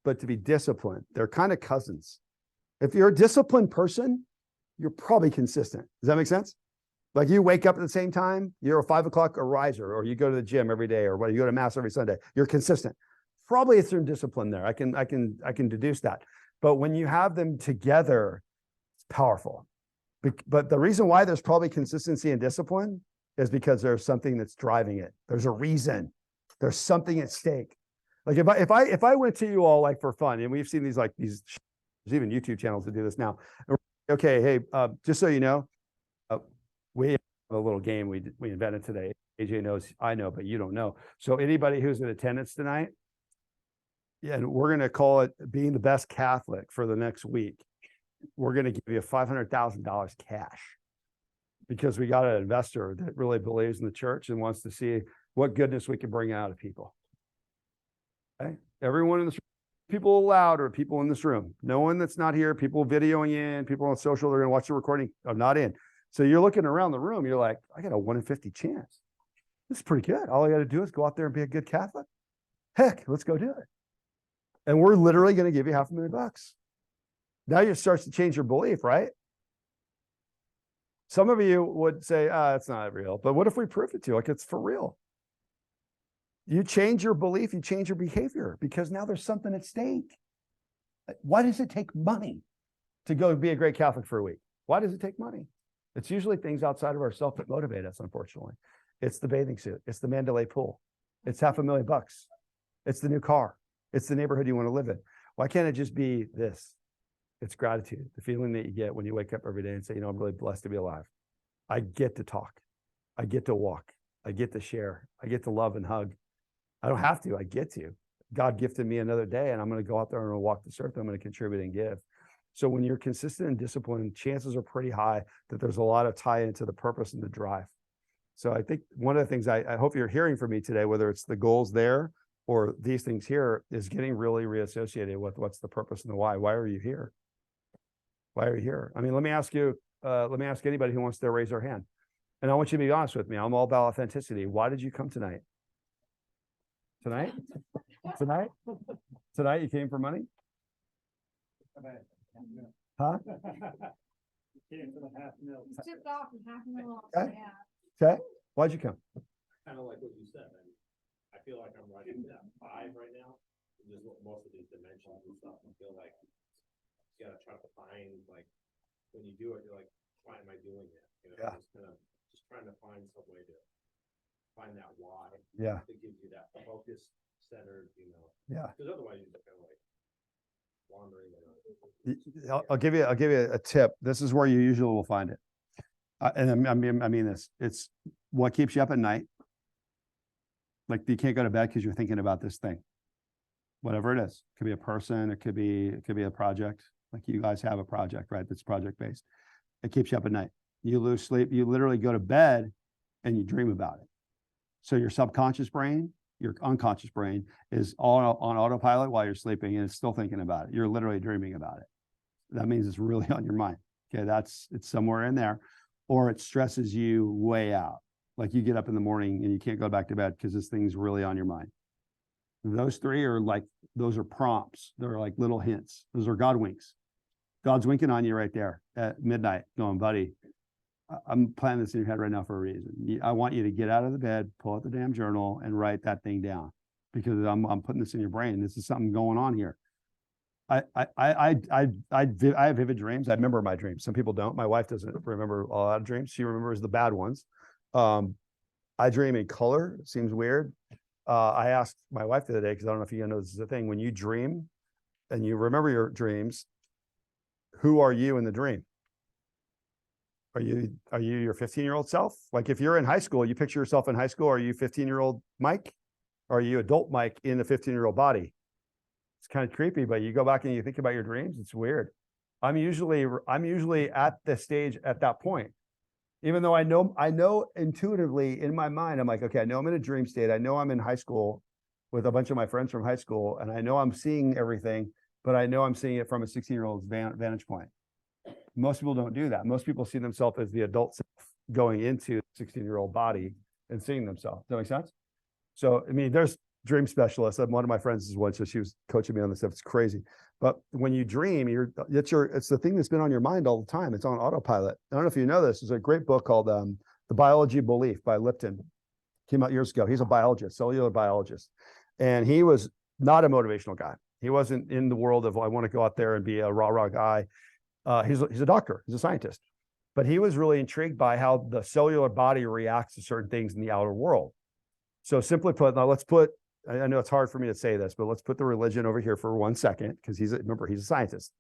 but to be disciplined. They're kind of cousins. If you're a disciplined person, you're probably consistent. Does that make sense? Like you wake up at the same time, you're a 5 o'clock riser, or you go to the gym every day, or what, you go to mass every Sunday. You're consistent. Probably it's some discipline there. I can deduce that. But when you have them together, it's powerful. But the reason why there's probably consistency and discipline is because there's something that's driving it. There's a reason. There's something at stake. Like if I went to you all like for fun, and we've seen these there's even YouTube channels that do this now. Okay, hey, just so you know, we have a little game we invented today. AJ knows, I know, but you don't know. So anybody who's in attendance tonight, yeah, and we're going to call it being the best Catholic for the next week. We're going to give you $500,000 cash because we got an investor that really believes in the church and wants to see what goodness we can bring out of people. Okay, everyone in this room, people allowed or people in this room, no one that's not here, people videoing in, people on social, they're going to watch the recording. I'm not in. So you're looking around the room, you're like, I got a 1 in 50 chance. This is pretty good. All I got to do is go out there and be a good Catholic. Heck, let's go do it. And we're literally going to give you $500,000. Now it starts to change your belief, right? Some of you would say, it's not real. But what if we prove it to you? Like, it's for real. You change your belief, you change your behavior, because now there's something at stake. Why does it take money to go be a great Catholic for a week? Why does it take money? It's usually things outside of ourselves that motivate us, unfortunately. It's the bathing suit. It's the Mandalay pool. It's $500,000. It's the new car. It's the neighborhood you want to live in. Why can't it just be this? It's gratitude, the feeling that you get when you wake up every day and say, I'm really blessed to be alive. I get to talk. I get to walk. I get to share. I get to love and hug. I don't have to. I get to. God gifted me another day, and I'm going to go out there and I'm going to walk this earth. I'm going to contribute and give. So when you're consistent and disciplined, chances are pretty high that there's a lot of tie into the purpose and the drive. So I think one of the things I hope you're hearing from me today, whether it's the goals there or these things here, is getting really reassociated with what's the purpose and the why. Why are you here? Why are you here? I mean, let me ask anybody who wants to raise their hand. And I want you to be honest with me. I'm all about authenticity. Why did you come tonight? Tonight? Tonight you came for money? Huh? Tipped off and $500,000. Okay. Yeah. Okay. Why'd you come? Kind of like what you said. I feel like I'm writing that 5 right now. Just most of these dimensions and stuff. I feel like you gotta try to find, like, when you do it, you're like, why am I doing it? Yeah. Just trying to find some way to find that why. Yeah. That gives you that focus centered, Yeah. because otherwise you're just kind of like wandering around. I'll give you a tip. This is where you usually will find it. And I mean this. It's what keeps you up at night. Like, you can't go to bed because you're thinking about this thing. Whatever it is. It could be a person, it could be a project. Like, you guys have a project, right? That's project based. It keeps you up at night. You lose sleep, you literally go to bed and you dream about it. So your subconscious brain, your unconscious brain is all on autopilot while you're sleeping, and it's still thinking about it. You're literally dreaming about it. That means it's really on your mind. Okay, it's somewhere in there, or it stresses you way out. Like, you get up in the morning and you can't go back to bed because this thing's really on your mind. Those three are those are prompts. They're like little hints. Those are God winks. God's winking on you right there at midnight, going, buddy, I'm planting this in your head right now for a reason. I want you to get out of the bed, pull out the damn journal, and write that thing down, because I'm putting this in your brain. This is something going on here. I have vivid dreams. I remember my dreams. Some people don't. My wife doesn't remember a lot of dreams. She remembers the bad ones. I dream in color. It seems weird. I asked my wife the other day, because I don't know if you know this is a thing. When you dream and you remember your dreams, who are you in the dream? Are you your 15-year-old self? Like, if you're in high school, you picture yourself in high school. Are you 15-year-old Mike? Or are you adult Mike in the 15-year-old body? It's kind of creepy, but you go back and you think about your dreams. It's weird. I'm usually at the stage at that point. Even though I know intuitively in my mind, I'm like, okay, I know I'm in a dream state. I know I'm in high school with a bunch of my friends from high school, and I know I'm seeing everything, but I know I'm seeing it from a 16-year-old's vantage point. Most people don't do that. Most people see themselves as the adult self going into the 16-year-old body and seeing themselves. Does that make sense? So, I mean, there's dream specialists. One of my friends is one, so she was coaching me on this stuff. It's crazy. But when you dream, it's the thing that's been on your mind all the time. It's on autopilot. I don't know if you know this. There's a great book called The Biology of Belief by Lipton. Came out years ago. He's a biologist, cellular biologist. And he was not a motivational guy. He wasn't in the world of, I want to go out there and be a rah-rah guy. He's a doctor. He's a scientist. But he was really intrigued by how the cellular body reacts to certain things in the outer world. So simply put, now I know it's hard for me to say this, but let's put the religion over here for 1 second, because remember, he's a scientist.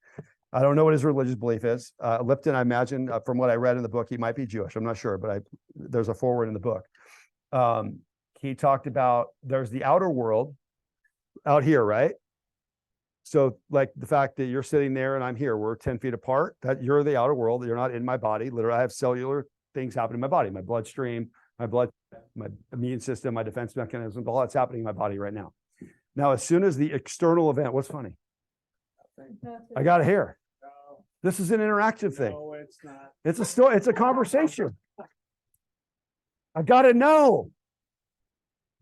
I don't know what his religious belief is. Lipton, I imagine, from what I read in the book, he might be Jewish. I'm not sure, but there's a foreword in the book. He talked about there's the outer world out here, right? So, like, the fact that you're sitting there and I'm here, we're 10 feet apart, that you're the outer world. You're not in my body. Literally, I have cellular things happening in my body, my bloodstream, my immune system, my defense mechanism, all that's happening in my body right now. Now, as soon as the external event, what's funny? I got a hair. This is an interactive thing. No, it's not. It's a story. It's a conversation. I got to know.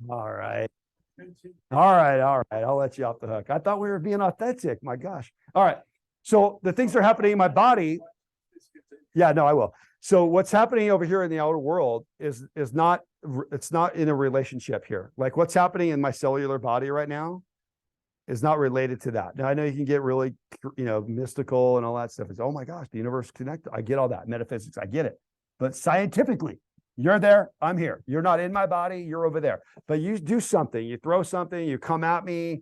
All right. All right. All right. I'll let you off the hook. I thought we were being authentic. My gosh. All right. So the things that are happening in my body. Yeah, no, I will. So what's happening over here in the outer world is not, it's not in a relationship here. Like what's happening in my cellular body right now is not related to that. Now I know you can get really, mystical and all that stuff. It's, oh my gosh, the universe is connected. I get all that metaphysics. I get it. But scientifically, you're there, I'm here. You're not in my body, you're over there. But you do something, you throw something, you come at me,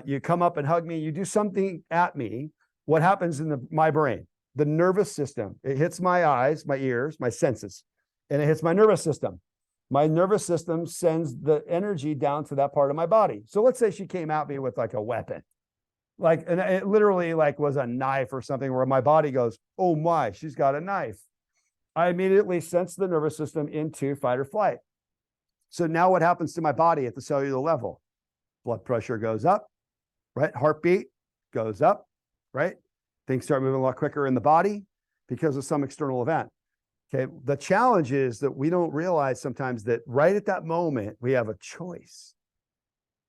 you come up and hug me, you do something at me. What happens in my brain? The nervous system, it hits my eyes, my ears, my senses, and it hits my nervous system. My nervous system sends the energy down to that part of my body. So let's say she came at me with like a weapon, and it literally like was a knife or something where my body goes, oh my, she's got a knife. I immediately sense the nervous system into fight or flight. So now what happens to my body at the cellular level? Blood pressure goes up, right? Heartbeat goes up, right? Things start moving a lot quicker in the body because of some external event. Okay. The challenge is that we don't realize sometimes that right at that moment, we have a choice.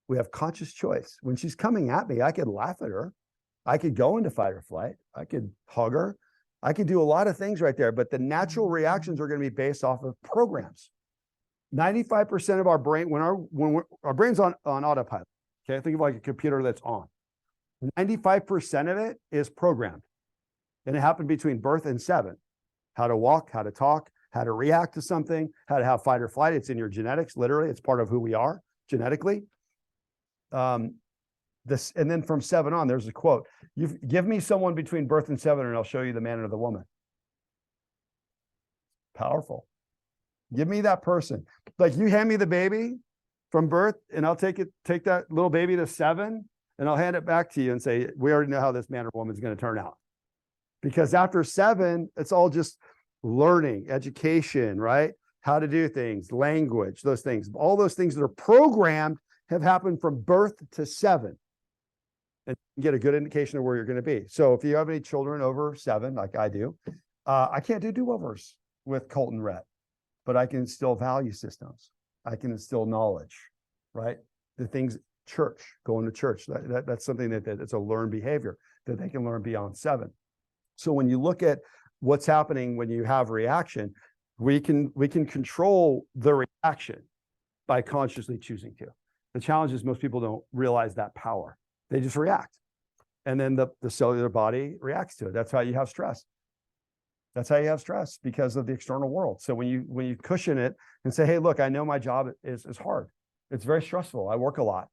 We have conscious choice. When she's coming at me, I could laugh at her. I could go into fight or flight. I could hug her. I could do a lot of things right there, but the natural reactions are going to be based off of programs. 95% of our brain, when our brain's on autopilot, okay, think of like a computer that's on. 95% of it is programmed. And it happened between birth and 7. How to walk, how to talk, how to react to something, how to have fight or flight. It's in your genetics, literally. It's part of who we are genetically. And then from 7 on, there's a quote. You give me someone between birth and 7 and I'll show you the man or the woman. Powerful. Give me that person. Like you hand me the baby from birth and I'll take that little baby to 7 and I'll hand it back to you and say, we already know how this man or woman is going to turn out. Because after 7, it's all just learning, education, right? How to do things, language, those things. All those things that are programmed have happened from birth to 7. And you get a good indication of where you're going to be. So if you have any children over 7, like I do, I can't do do-overs with Colton Rhett, but I can instill value systems. I can instill knowledge, right? The things, church, going to church, that's something that it's a learned behavior that they can learn beyond 7. So when you look at what's happening when you have reaction, we can control the reaction by consciously choosing to. The challenge is most people don't realize that power. They just react. And then the cellular body reacts to it. That's how you have stress. That's how you have stress because of the external world. So when you cushion it and say, hey, look, I know my job is hard. It's very stressful. I work a lot.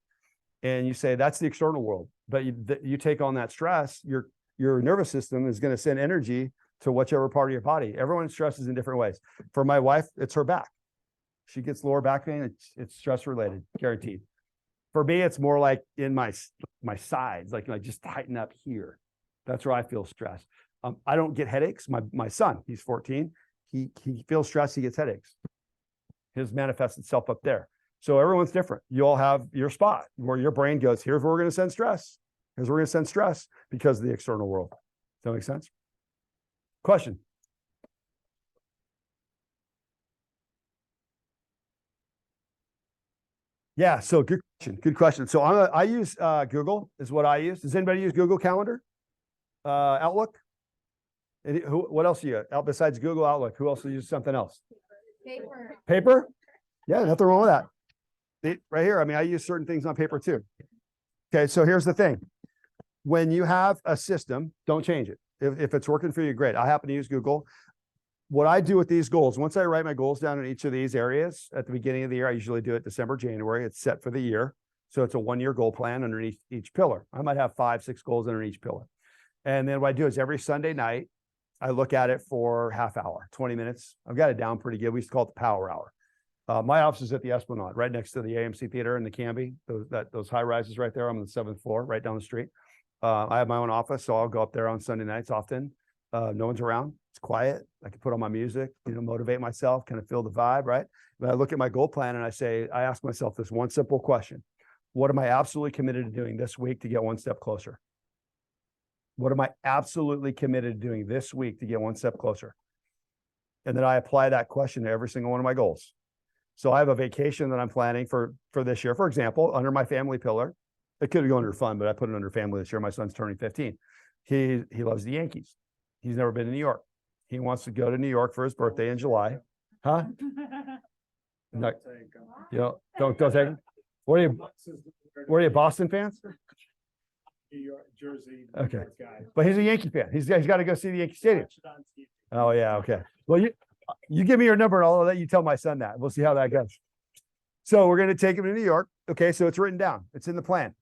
And you say, that's the external world. But you take on that stress, your nervous system is going to send energy to whichever part of your body. Everyone stresses in different ways. For my wife, it's her back. She gets lower back pain. It's stress related, guaranteed. For me, it's more like in my sides, like just tighten up here. That's where I feel stress. I don't get headaches. My son, he's 14. He feels stress. He gets headaches. His manifests itself up there. So everyone's different. You all have your spot where your brain goes, here's where we're going to send stress. Here's where we're going to send stress because of the external world. Does that make sense? Question? Yeah, so good question. Good question. So I use Google is what I use. Does anybody use Google Calendar? Outlook? What else do you use? Besides Google Outlook, who else uses something else? Paper. Paper? Yeah, nothing wrong with that. Right here, I mean, I use certain things on paper too. Okay, so here's the thing. When you have a system, don't change it. If it's working for you, great. I happen to use Google. What I do with these goals, once I write my goals down in each of these areas at the beginning of the year, I usually do it December, January. It's set for the year. So it's a 1-year goal plan underneath each pillar. I might have 5, 6 goals under each pillar. And then what I do is every Sunday night, I look at it for half hour, 20 minutes. I've got it down pretty good. We used to call it the power hour. My office is at the Esplanade, right next to the AMC Theater and the Canby. Those high rises right there. I'm on the 7th floor, right down the street. I have my own office, so I'll go up there on Sunday nights often. No one's around. It's quiet. I can put on my music, motivate myself, kind of feel the vibe, right? But I look at my goal plan and I ask myself this one simple question. What am I absolutely committed to doing this week to get one step closer? What am I absolutely committed to doing this week to get one step closer? And then I apply that question to every single one of my goals. So I have a vacation that I'm planning for this year, for example, under my family pillar. It could go under fun, but I put it under family this year. My son's turning 15. He loves the Yankees. He's never been to New York. He wants to go to New York for his birthday in July. Huh? No, you know, don't take him. What are you, Boston fans? New York, Jersey. New Okay. York guy. But he's a Yankee fan. He's got to go see the Yankee Stadium. Oh yeah, okay. Well, you give me your number and I'll let you tell my son that. We'll see how that goes. So we're going to take him to New York. Okay, so it's written down. It's in the plan.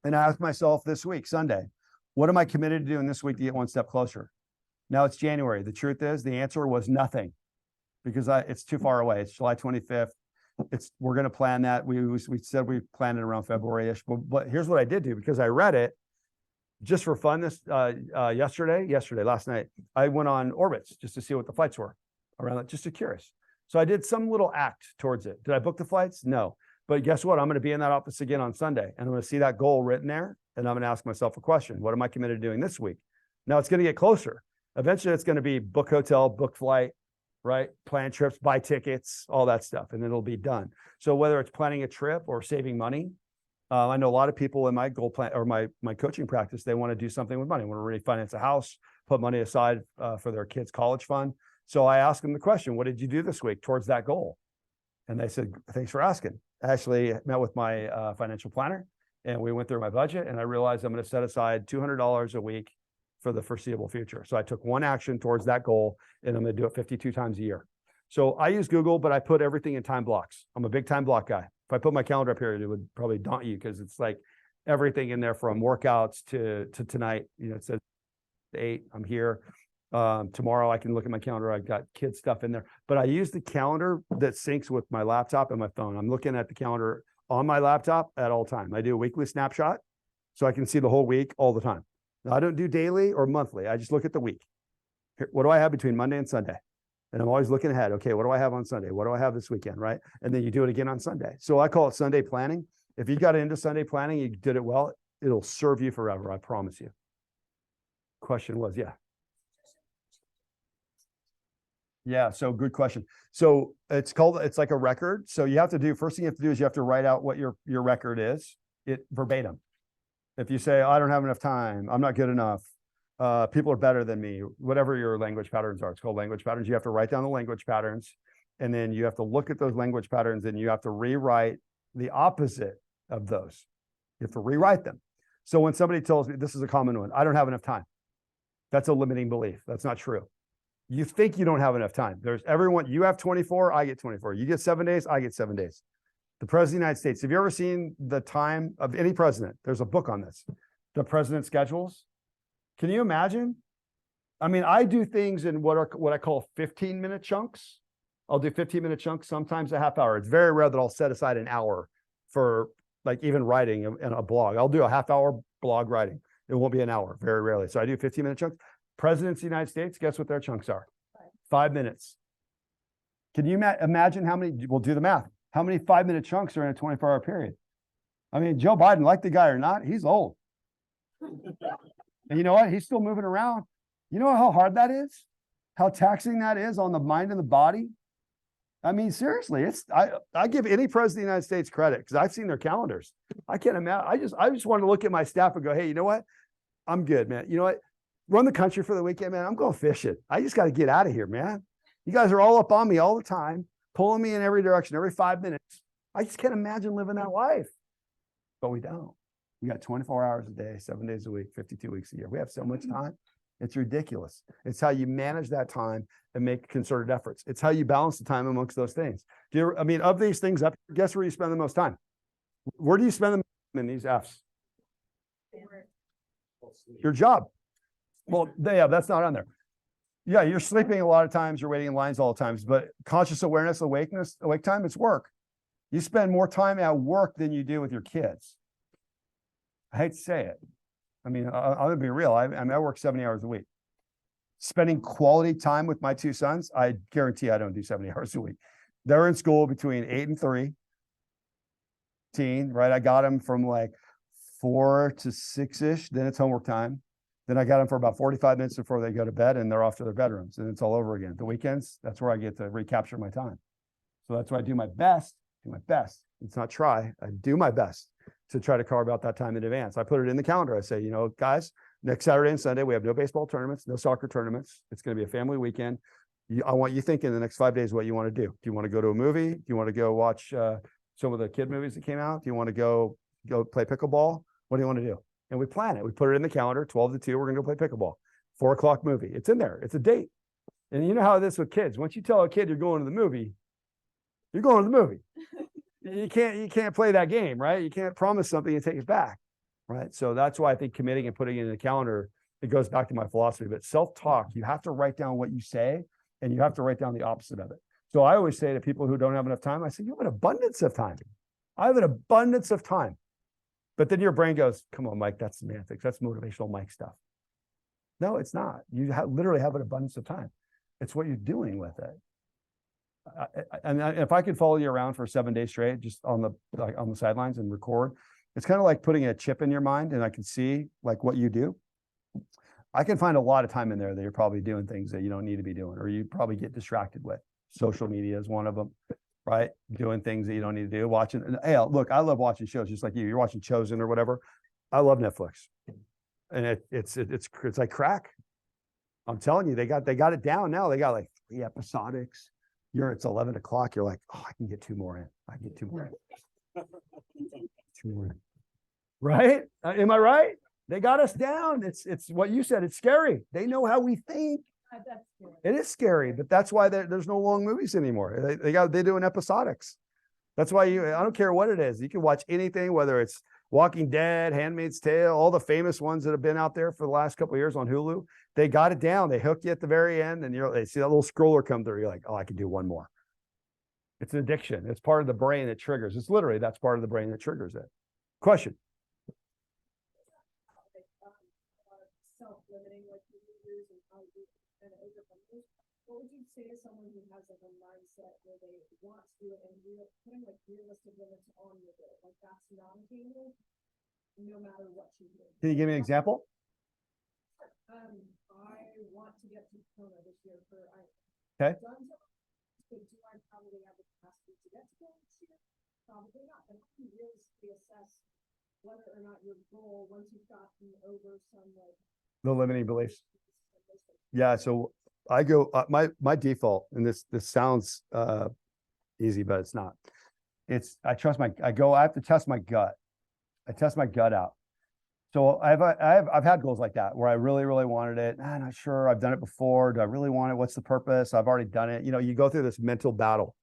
And I asked myself this week, Sunday, what am I committed to doing this week to get one step closer? Now it's January. The truth is the answer was nothing because it's too far away. It's July 25th. We're going to plan that. We said we planned it around February-ish, but here's what I did do because I read it just for fun last night, I went on orbits just to see what the flights were around that, just to curious. So I did some little act towards it. Did I book the flights? No. But guess what? I'm going to be in that office again on Sunday and I'm going to see that goal written there. And I'm going to ask myself a question. What am I committed to doing this week? Now it's going to get closer. Eventually it's going to be book hotel, book flight, right? Plan trips, buy tickets, all that stuff. And then it'll be done. So whether it's planning a trip or saving money, I know a lot of people in my goal plan or my coaching practice, they want to do something with money, want to refinance a house, put money aside for their kids' college fund. So I asked them the question, what did you do this week towards that goal? And they said, thanks for asking. I actually met with my financial planner and we went through my budget and I realized I'm going to set aside $200 a week for the foreseeable future. So I took one action towards that goal and I'm going to do it 52 times a year. So I use Google, but I put everything in time blocks. I'm a big time block guy. If I put my calendar up here, it would probably daunt you because it's like everything in there from workouts to tonight. You know, it says 8, I'm here. Tomorrow I can look at my calendar. I've got kids stuff in there, but I use the calendar that syncs with my laptop and my phone. I'm looking at the calendar on my laptop at all time. I do a weekly snapshot so I can see the whole week all the time. Now, I don't do daily or monthly. I just look at the week. Here, what do I have between Monday and Sunday? And I'm always looking ahead. Okay, what do I have on Sunday? What do I have this weekend, right? And then you do it again on Sunday. So I call it Sunday planning. If you got into Sunday planning, you did it well, it'll serve you forever. I promise you. Question was, yeah. Yeah, so good question. So it's like a record. So you have to do, first thing you have to do is you have to write out what your record is, it verbatim. If you say, I don't have enough time, I'm not good enough, people are better than me, whatever your language patterns are, it's called language patterns. You have to write down the language patterns and then you have to look at those language patterns and you have to rewrite the opposite of those. You have to rewrite them. So when somebody tells me, this is a common one, I don't have enough time. That's a limiting belief. That's not true. You think you don't have enough time. There's everyone, you have 24, I get 24. You get 7 days, I get 7 days. The president of the United States, have you ever seen the time of any president? There's a book on this. The president schedules. Can you imagine? I mean, I do things in what I call 15-minute chunks. I'll do 15-minute chunks, sometimes a half hour. It's very rare that I'll set aside an hour for like even writing in a blog. I'll do a half-hour blog writing. It won't be an hour, very rarely. So I do 15-minute chunks. Presidents of the United States, guess what their chunks are? 5 minutes. Can you imagine how many, we'll do the math, how many 5-minute chunks are in a 24-hour period? I mean, Joe Biden, like the guy or not, he's old. And you know what? He's still moving around. You know how hard that is? How taxing that is on the mind and the body? I mean, seriously, I give any president of the United States credit because I've seen their calendars. I can't imagine. I just want to look at my staff and go, hey, you know what? I'm good, man. You know what? Run the country for the weekend, man. I'm going fishing. I just got to get out of here, man. You guys are all up on me all the time, pulling me in every direction, every 5 minutes. I just can't imagine living that life. But we don't. We got 24 hours a day, 7 days a week, 52 weeks a year. We have so much time. It's ridiculous. It's how you manage that time and make concerted efforts. It's how you balance the time amongst those things. I mean, of these things, guess where you spend the most time? Where do you spend the most time in these F's? Your job. Well, yeah, that's not on there. Yeah, you're sleeping a lot of times, you're waiting in lines all the times, but conscious awareness, awake time, it's work. You spend more time at work than you do with your kids. I hate to say it. I mean, I'm gonna be real. I work 70 hours a week. Spending quality time with my 2 sons, I guarantee I don't do 70 hours a week. They're in school between 8 and 3, right? I got them from like 4 to 6-ish, then it's homework time. Then I got them for about 45 minutes before they go to bed and they're off to their bedrooms and it's all over again. The weekends, that's where I get to recapture my time. So that's why I do my best, It's not try, I do my best to try to carve out that time in advance. I put it in the calendar. I say, guys, next Saturday and Sunday, we have no baseball tournaments, no soccer tournaments. It's going to be a family weekend. I want you thinking the next 5 days what you want to do. Do you want to go to a movie? Do you want to go watch some of the kid movies that came out? Do you want to go play pickleball? What do you want to do? And we plan it. We put it in the calendar, 12 to 2, we're going to go play pickleball. 4 o'clock movie. It's in there. It's a date. And you know how it is with kids. Once you tell a kid you're going to the movie, you're going to the movie. You can't play that game, right? You can't promise something and take it back, right? So that's why I think committing and putting it in the calendar, it goes back to my philosophy. But self-talk, you have to write down what you say and you have to write down the opposite of it. So I always say to people who don't have enough time, I say, you have an abundance of time. I have an abundance of time. But then your brain goes, come on, Mike, that's semantics. That's motivational Mike stuff. No, it's not. You literally have an abundance of time. It's what you're doing with it. And if I could follow you around for 7 days straight, just on the sidelines and record, it's kind of like putting a chip in your mind and I can see like what you do. I can find a lot of time in there that you're probably doing things that you don't need to be doing, or you probably get distracted with. Social media is one of them, right? Doing things that you don't need to do, watching. And hey, look, I love watching shows just like you. You're watching Chosen or whatever. I love Netflix. And it's like crack. I'm telling you, they got it down now. They got like 3 episodics. It's 11 o'clock. You're like, oh, I can get 2 more in. I can get 2 more in. 2 more in. Right? Am I right? They got us down. It's what you said. It's scary. They know how we think. That's scary. It is scary, but that's why there's no long movies anymore. They're doing episodics. That's why I don't care what it is. You can watch anything, whether it's Walking Dead, Handmaid's Tale, all the famous ones that have been out there for the last couple of years on Hulu. They got it down. They hook you at the very end, and they see that little scroller come through. You're like, oh, I can do one more. It's an addiction. It's part of the brain that triggers. It's literally that's part of the brain that triggers it. Question. Self-limiting, like you use and how you kind of overcome those. What would you say to someone who has like a mindset where they want to do it and putting like realistic limits on with it? Like that's non-attainable, no matter what you do. Can you give me an example? I want to get to Kona this year Okay. I've done so, but do I probably have the capacity to get to Kona this year? Probably not. And how do you realistically assess whether or not your goal, once you've gotten over some like The limiting beliefs. Yeah. So I go, my default, and this sounds easy, but it's not. I have to test my gut. I test my gut out. So I've had goals like that where I really, really wanted it. I'm not sure. I've done it before. Do I really want it? What's the purpose? I've already done it. You go through this mental battle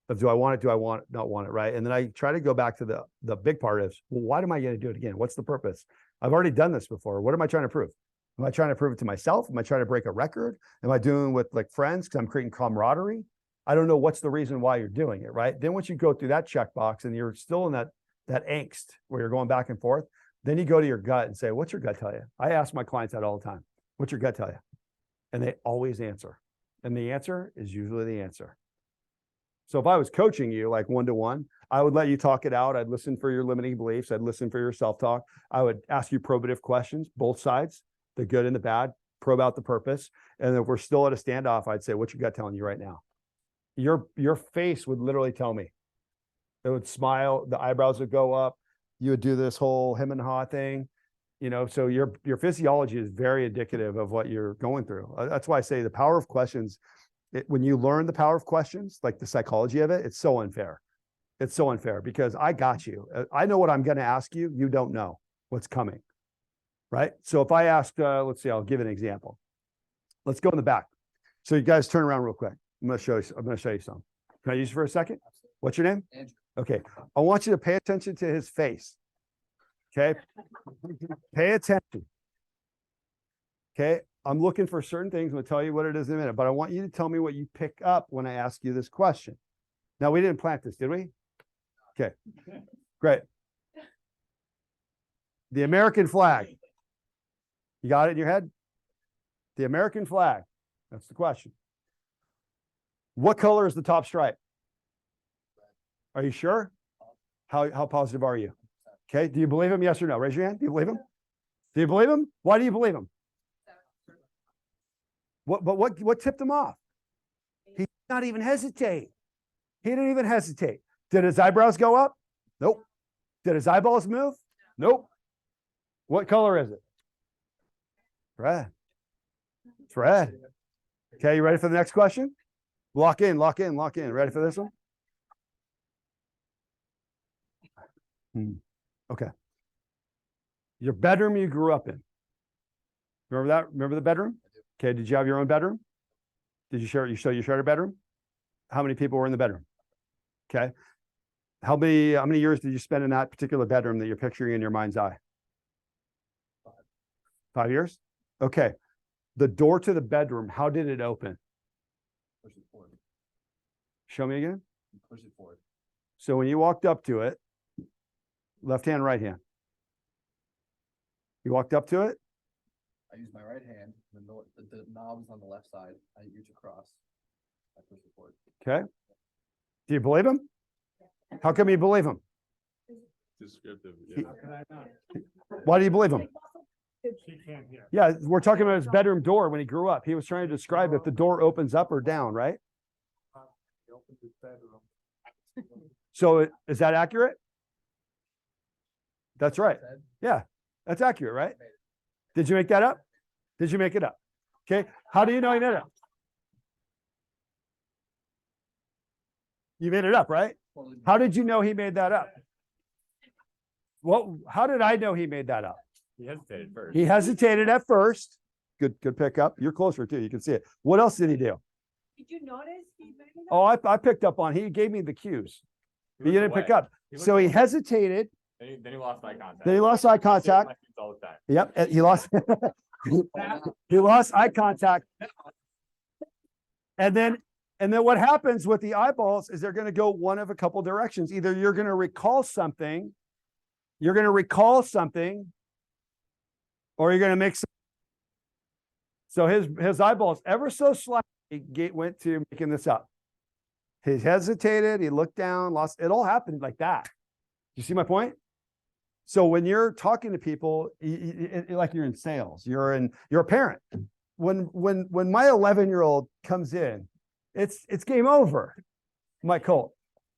of do I want it? Do I want it? Not want it? Right. And then I try to go back to the big part is, well, why am I going to do it again? What's the purpose? I've already done this before. What am I trying to prove? Am I trying to prove it to myself? Am I trying to break a record? Am I doing with like friends because I'm creating camaraderie? I don't know what's the reason why you're doing it, right? Then once you go through that checkbox and you're still in that angst where you're going back and forth, then you go to your gut and say, what's your gut tell you? I ask my clients that all the time. What's your gut tell you? And they always answer. And the answer is usually the answer. So if I was coaching you like one-to-one, I would let you talk it out. I'd listen for your limiting beliefs. I'd listen for your self-talk. I would ask you probative questions, both sides, the good and the bad, probe out the purpose. And if we're still at a standoff, I'd say, what's your gut telling you right now? Your face would literally tell me. It would smile, the eyebrows would go up. You would do this whole hem and haw thing, so your physiology is very indicative of what you're going through. That's why I say the power of questions, when you learn the power of questions, like the psychology of it, it's so unfair. It's so unfair because I got you. I know what I'm going to ask you. You don't know what's coming, right? So if I ask, let's see, I'll give an example. Let's go in the back. So you guys turn around real quick. I'm going to show you something. Can I use you for a second? What's your name? Andrew. Okay. I want you to pay attention to his face. Okay. Pay attention. Okay. I'm looking for certain things. I'm going to tell you what it is in a minute, but I want you to tell me what you pick up when I ask you this question. Now, we didn't plant this, did we? Okay. Great. The American flag. You got it in your head? The American flag. That's the question. What color is the top stripe? Are you sure? How positive are you? Okay. Do you believe him? Yes or no? Raise your hand. Do you believe him? Do you believe him? Why do you believe him? What tipped him off? He did not even hesitate. He didn't even hesitate. Did his eyebrows go up? Nope. Did his eyeballs move? Nope. What color is it? Red. It's red. Okay, you ready for the next question? Lock in, lock in, lock in. Ready for this one? Okay. Your bedroom you grew up in. Remember that? Remember the bedroom? Okay, did you have your own bedroom? Did you share, you shared a bedroom? How many people were in the bedroom? Okay. How many years did you spend in that particular bedroom that you're picturing in your mind's eye? 5 years? Okay. The door to the bedroom, how did it open? Push it forward. Show me again. Push it forward. So when you walked up to it, left hand, right hand. You walked up to it? I use my right hand, the knob's on the left side, I reach across, I push it forward. Okay. Do you believe him? How come you believe him? Descriptive, He- How can I not? Why do you believe him? She can't hear. Yeah, we're talking about his bedroom door when he grew up. He was trying to describe if the door opens up or down, right? He opened his bedroom. So is that accurate? That's right. Said, Yeah, that's accurate, right? Did you make that up? Did you make it up? Okay. How do you know he made it up? You made it up, right? totally- How did you know he made that up? Well, how did I know he made that up? He hesitated first. He hesitated at first. Good pickup. You're closer too. You can see it. What else did he do? Did you notice he made it? Oh, I picked up on. He gave me the cues. But you didn't pick up. So he hesitated. Then he lost eye contact. Then he lost eye contact. All the time. Yep, and he lost. He lost eye contact. And then what happens with the eyeballs is they're going to go one of a couple directions. Either you're going to recall something, or you're going to make some. So his eyeballs ever so slightly went to making this up. He hesitated, he looked down, lost. It all happened like that. You see my point? So when you're talking to people, like you're in sales, you're a parent. When my 11-year-old comes in, it's game over. Mike Colt,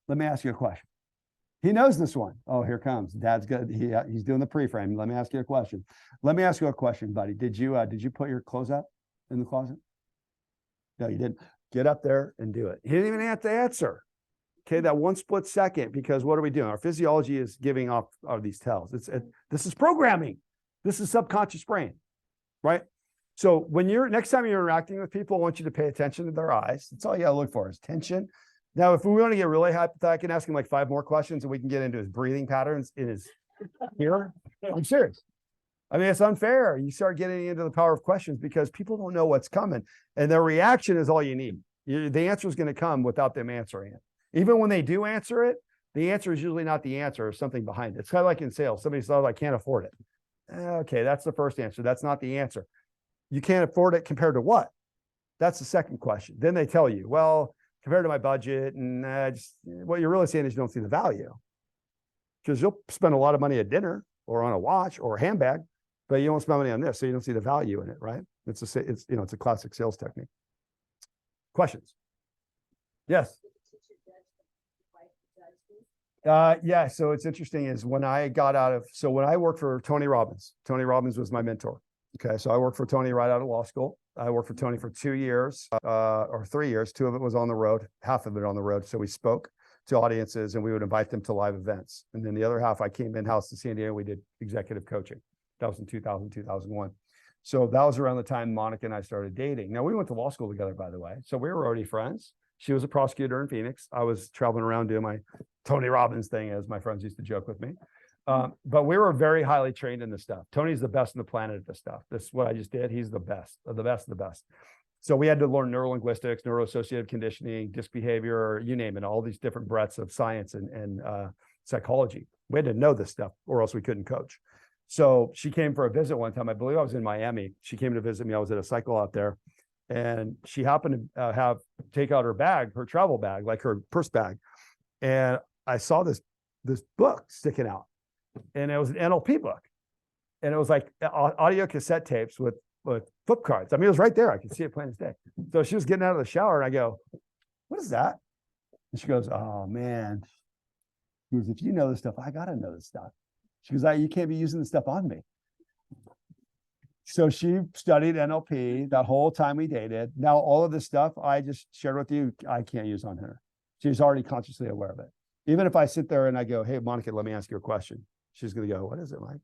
let me ask you a question. He knows this one. Oh, here comes. Dad's good. He's doing the pre-frame. Let me ask you a question. Let me ask you a question, buddy. Did you put your clothes up in the closet? No, you didn't. Get up there and do it. He didn't even have to answer. Okay, that one split second, because what are we doing? Our physiology is giving off these tells. This is programming. This is subconscious brain, right? So when next time you're interacting with people, I want you to pay attention to their eyes. That's all you gotta look for is tension. Now, if we want to get really hypothetical, I can ask him like 5 more questions and we can get into his breathing patterns in his here. I'm serious. I mean, it's unfair. You start getting into the power of questions because people don't know what's coming, and their reaction is all you need. The answer is going to come without them answering it. Even when they do answer it, the answer is usually not the answer, or something behind it. It's kind of like in sales. Somebody says, I can't afford it. Okay, that's the first answer. That's not the answer. You can't afford it compared to what? That's the second question. Then they tell you, well, compared to my budget, and what you're really saying is you don't see the value. Because you'll spend a lot of money at dinner or on a watch or a handbag, but you won't spend money on this, so you don't see the value in it, right? It's a classic sales technique. Questions? Yes. Yeah, so it's interesting is when I worked for Tony Robbins was my mentor. Okay, so I worked for Tony right out of law school. I worked for Tony for 2 years, or 3 years. 2 of it was on the road, half of it on the road. So we spoke to audiences and we would invite them to live events. And then the other half, I came in-house to San Diego. We did executive coaching. That was in 2000, 2001. So that was around the time Monica and I started dating. Now we went to law school together, by the way. So we were already friends. She was a prosecutor in Phoenix. I was traveling around doing my Tony Robbins thing, as my friends used to joke with me. But we were very highly trained in this stuff. Tony's the best on the planet at this stuff. This is what I just did. He's the best of the best of the best. So we had to learn neurolinguistics, neuroassociative conditioning, disc behavior, you name it, all these different breadths of science and psychology. We had to know this stuff or else we couldn't coach. So she came for a visit one time. I believe I was in Miami. She came to visit me. I was at a cycle out there. And she happened to take out her bag, her travel bag, like her purse bag. And I saw this book sticking out. And it was an NLP book. And it was like audio cassette tapes with flip cards. I mean, it was right there. I could see it plain as day. So she was getting out of the shower and I go, what is that? And she goes, oh man. She goes, if you know this stuff, I got to know this stuff. She goes, you can't be using this stuff on me. So she studied NLP that whole time we dated. Now, all of this stuff I just shared with you, I can't use on her. She's already consciously aware of it. Even if I sit there and I go, hey, Monica, let me ask you a question. She's going to go, what is it, Mike?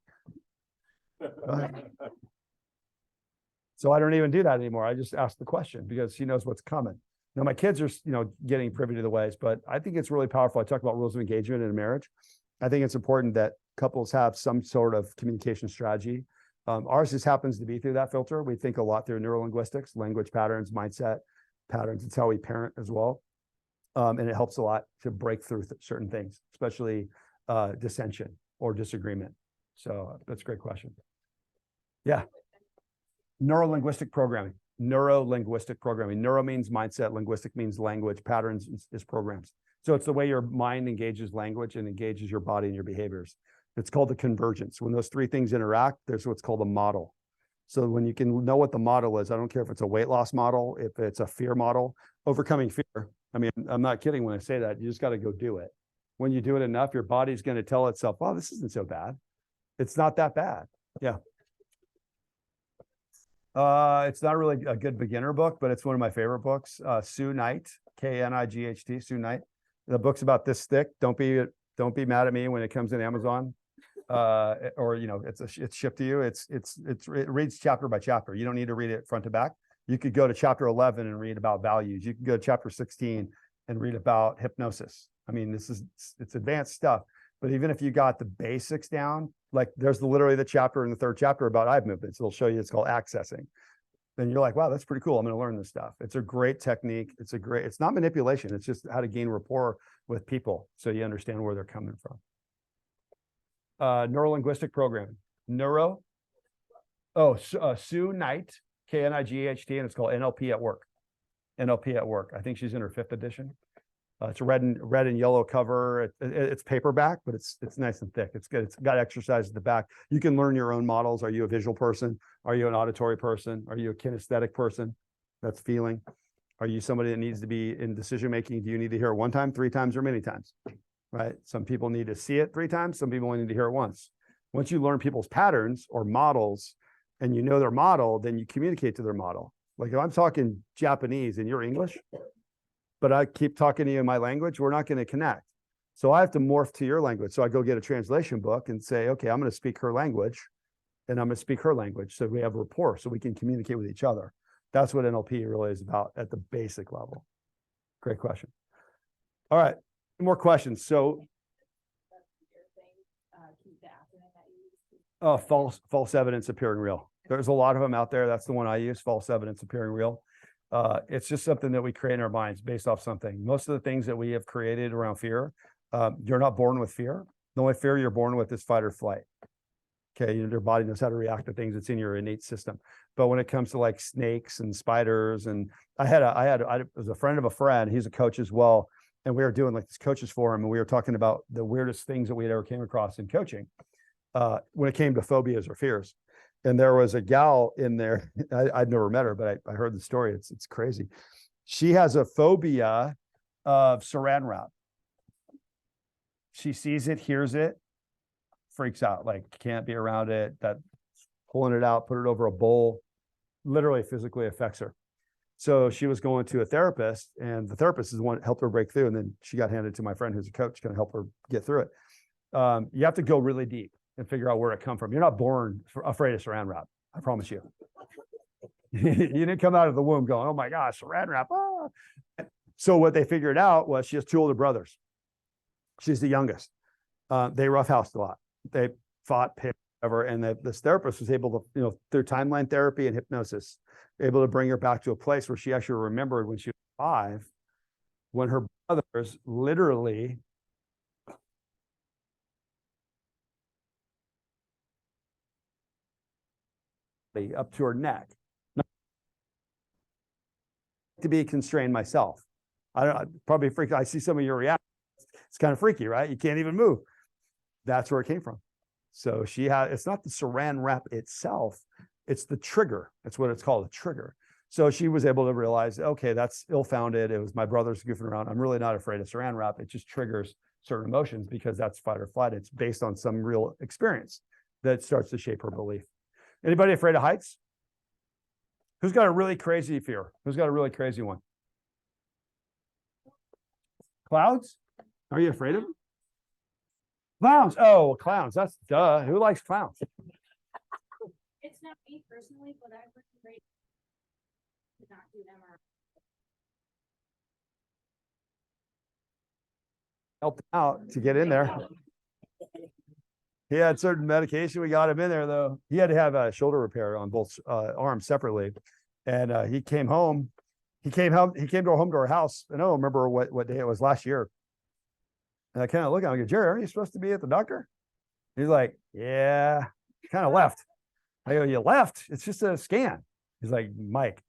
So I don't even do that anymore. I just ask the question because she knows what's coming. Now, my kids are, getting privy to the ways, but I think it's really powerful. I talk about rules of engagement in a marriage. I think it's important that couples have some sort of communication strategy. Ours just happens to be through that filter. We think a lot through neurolinguistics, language patterns, mindset patterns. It's how we parent as well. And it helps a lot to break through certain things, especially dissension or disagreement. So that's a great question. Yeah. Neuro-linguistic programming. Neuro-linguistic programming. Neuro means mindset. Linguistic means language. Patterns is programs. So it's the way your mind engages language and engages your body and your behaviors. It's called the convergence. When those three things interact, there's what's called a model. So when you can know what the model is, I don't care if it's a weight loss model, if it's a fear model, overcoming fear. I mean, I'm not kidding when I say that. You just got to go do it. When you do it enough, your body's going to tell itself, oh, this isn't so bad. It's not that bad. Yeah. It's not really a good beginner book, but it's one of my favorite books. Sue Knight, Knight, Sue Knight. The book's about this thick. Don't be mad at me when it comes in Amazon. Or it's shipped to you. It reads chapter by chapter. You don't need to read it front to back. You could go to chapter 11 and read about values. You could go to chapter 16 and read about hypnosis. I mean, it's advanced stuff. But even if you got the basics down, like there's literally the chapter in the third chapter about eye movements. It'll show you, it's called accessing. Then you're like, wow, that's pretty cool. I'm going to learn this stuff. It's a great technique. It's not manipulation. It's just how to gain rapport with people so you understand where they're coming from. Neuro-linguistic programming. Sue Knight, Knight, and it's called NLP at Work. NLP at Work. I think she's in her 5th edition. It's a red and yellow cover. It's paperback, but it's nice and thick. It's good. It's got exercise at the back. You can learn your own models. Are you a visual person? Are you an auditory person? Are you a kinesthetic person? That's feeling. Are you somebody that needs to be in decision making? Do you need to hear it 1 time, 3 times, or many times? Right? Some people need to see it 3 times. Some people only need to hear it once. Once you learn people's patterns or models and you know their model, then you communicate to their model. Like if I'm talking Japanese and you're English, but I keep talking to you in my language, we're not going to connect. So I have to morph to your language. So I go get a translation book and say, okay, I'm going to speak her language and I'm going to speak her language. So we have rapport so we can communicate with each other. That's what NLP really is about at the basic level. Great question. All right. More questions. So, false evidence appearing real. There's a lot of them out there. That's the one I use, false evidence appearing real. It's just something that we create in our minds based off something. Most of the things that we have created around fear, you're not born with fear. The only fear you're born with is fight or flight. Okay, your body knows how to react to things. It's in your innate system. But when it comes to like snakes and spiders, and I was a friend of a friend. He's a coach as well. And we were doing like this coaches forum, and we were talking about the weirdest things that we had ever came across in coaching when it came to phobias or fears. And there was a gal in there. I'd never met her, but I heard the story. It's crazy. She has a phobia of saran wrap. She sees it, hears it, freaks out, like can't be around it. That pulling it out, put it over a bowl, literally physically affects her. So she was going to a therapist, and the therapist is the one that helped her break through. And then she got handed to my friend who's a coach, going to help her get through it. You have to go really deep and figure out where it come from. You're not born afraid of saran wrap. I promise you. You didn't come out of the womb going, oh my gosh, saran wrap. Ah. So what they figured out was she has 2 older brothers. She's the youngest. They roughhoused a lot. They fought, picked, whatever. And this therapist was able to, through timeline therapy and hypnosis, able to bring her back to a place where she actually remembered when she was 5, when her brothers literally up to her neck. To be constrained myself. I don't probably freak. I see some of your reactions. It's kind of freaky, right? You can't even move. That's where it came from. So it's not the saran wrap itself. It's the trigger. That's what it's called, a trigger. So she was able to realize, okay, that's ill-founded. It was my brother's goofing around. I'm really not afraid of saran wrap. It just triggers certain emotions because that's fight or flight. It's based on some real experience that starts to shape her belief. Anybody afraid of heights? Who's got a really crazy fear? Who's got a really crazy one? Clouds? Are you afraid of them? Clowns. Oh, clowns. That's duh. Who likes clowns? It's not me personally, but I would rate to not do MRI. Helped out to get in there. He had certain medication. We got him in there though. He had to have a shoulder repair on both arms separately. And he came home. He came home to our house. I don't remember what day it was last year. And I kind of look at him and go, Jerry, aren't you supposed to be at the doctor? He's like, yeah, kind of left. I go, you left? It's just a scan. He's like, Mike,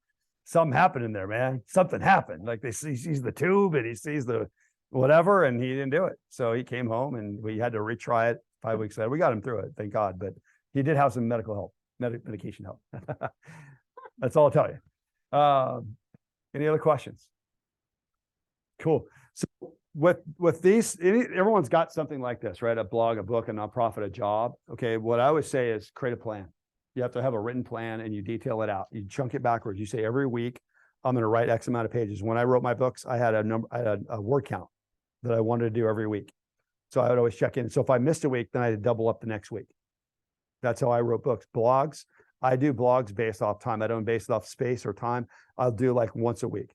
something happened in there, man. Something happened. Like he sees the tube and he sees the whatever, and he didn't do it. So he came home and we had to retry it 5 weeks later. We got him through it, thank God. But he did have some medical help, medication help. That's all I'll tell you. Any other questions? Cool. So with these, everyone's got something like this, right? A blog, a book, a nonprofit, a job. Okay. What I always say is create a plan. You have to have a written plan and you detail it out. You chunk it backwards. You say every week, I'm going to write X amount of pages. When I wrote my books, I had a word count that I wanted to do every week. So I would always check in. So if I missed a week, then I had to double up the next week. That's how I wrote books. Blogs, I do blogs based off time. I don't base it off space or time. I'll do like once a week.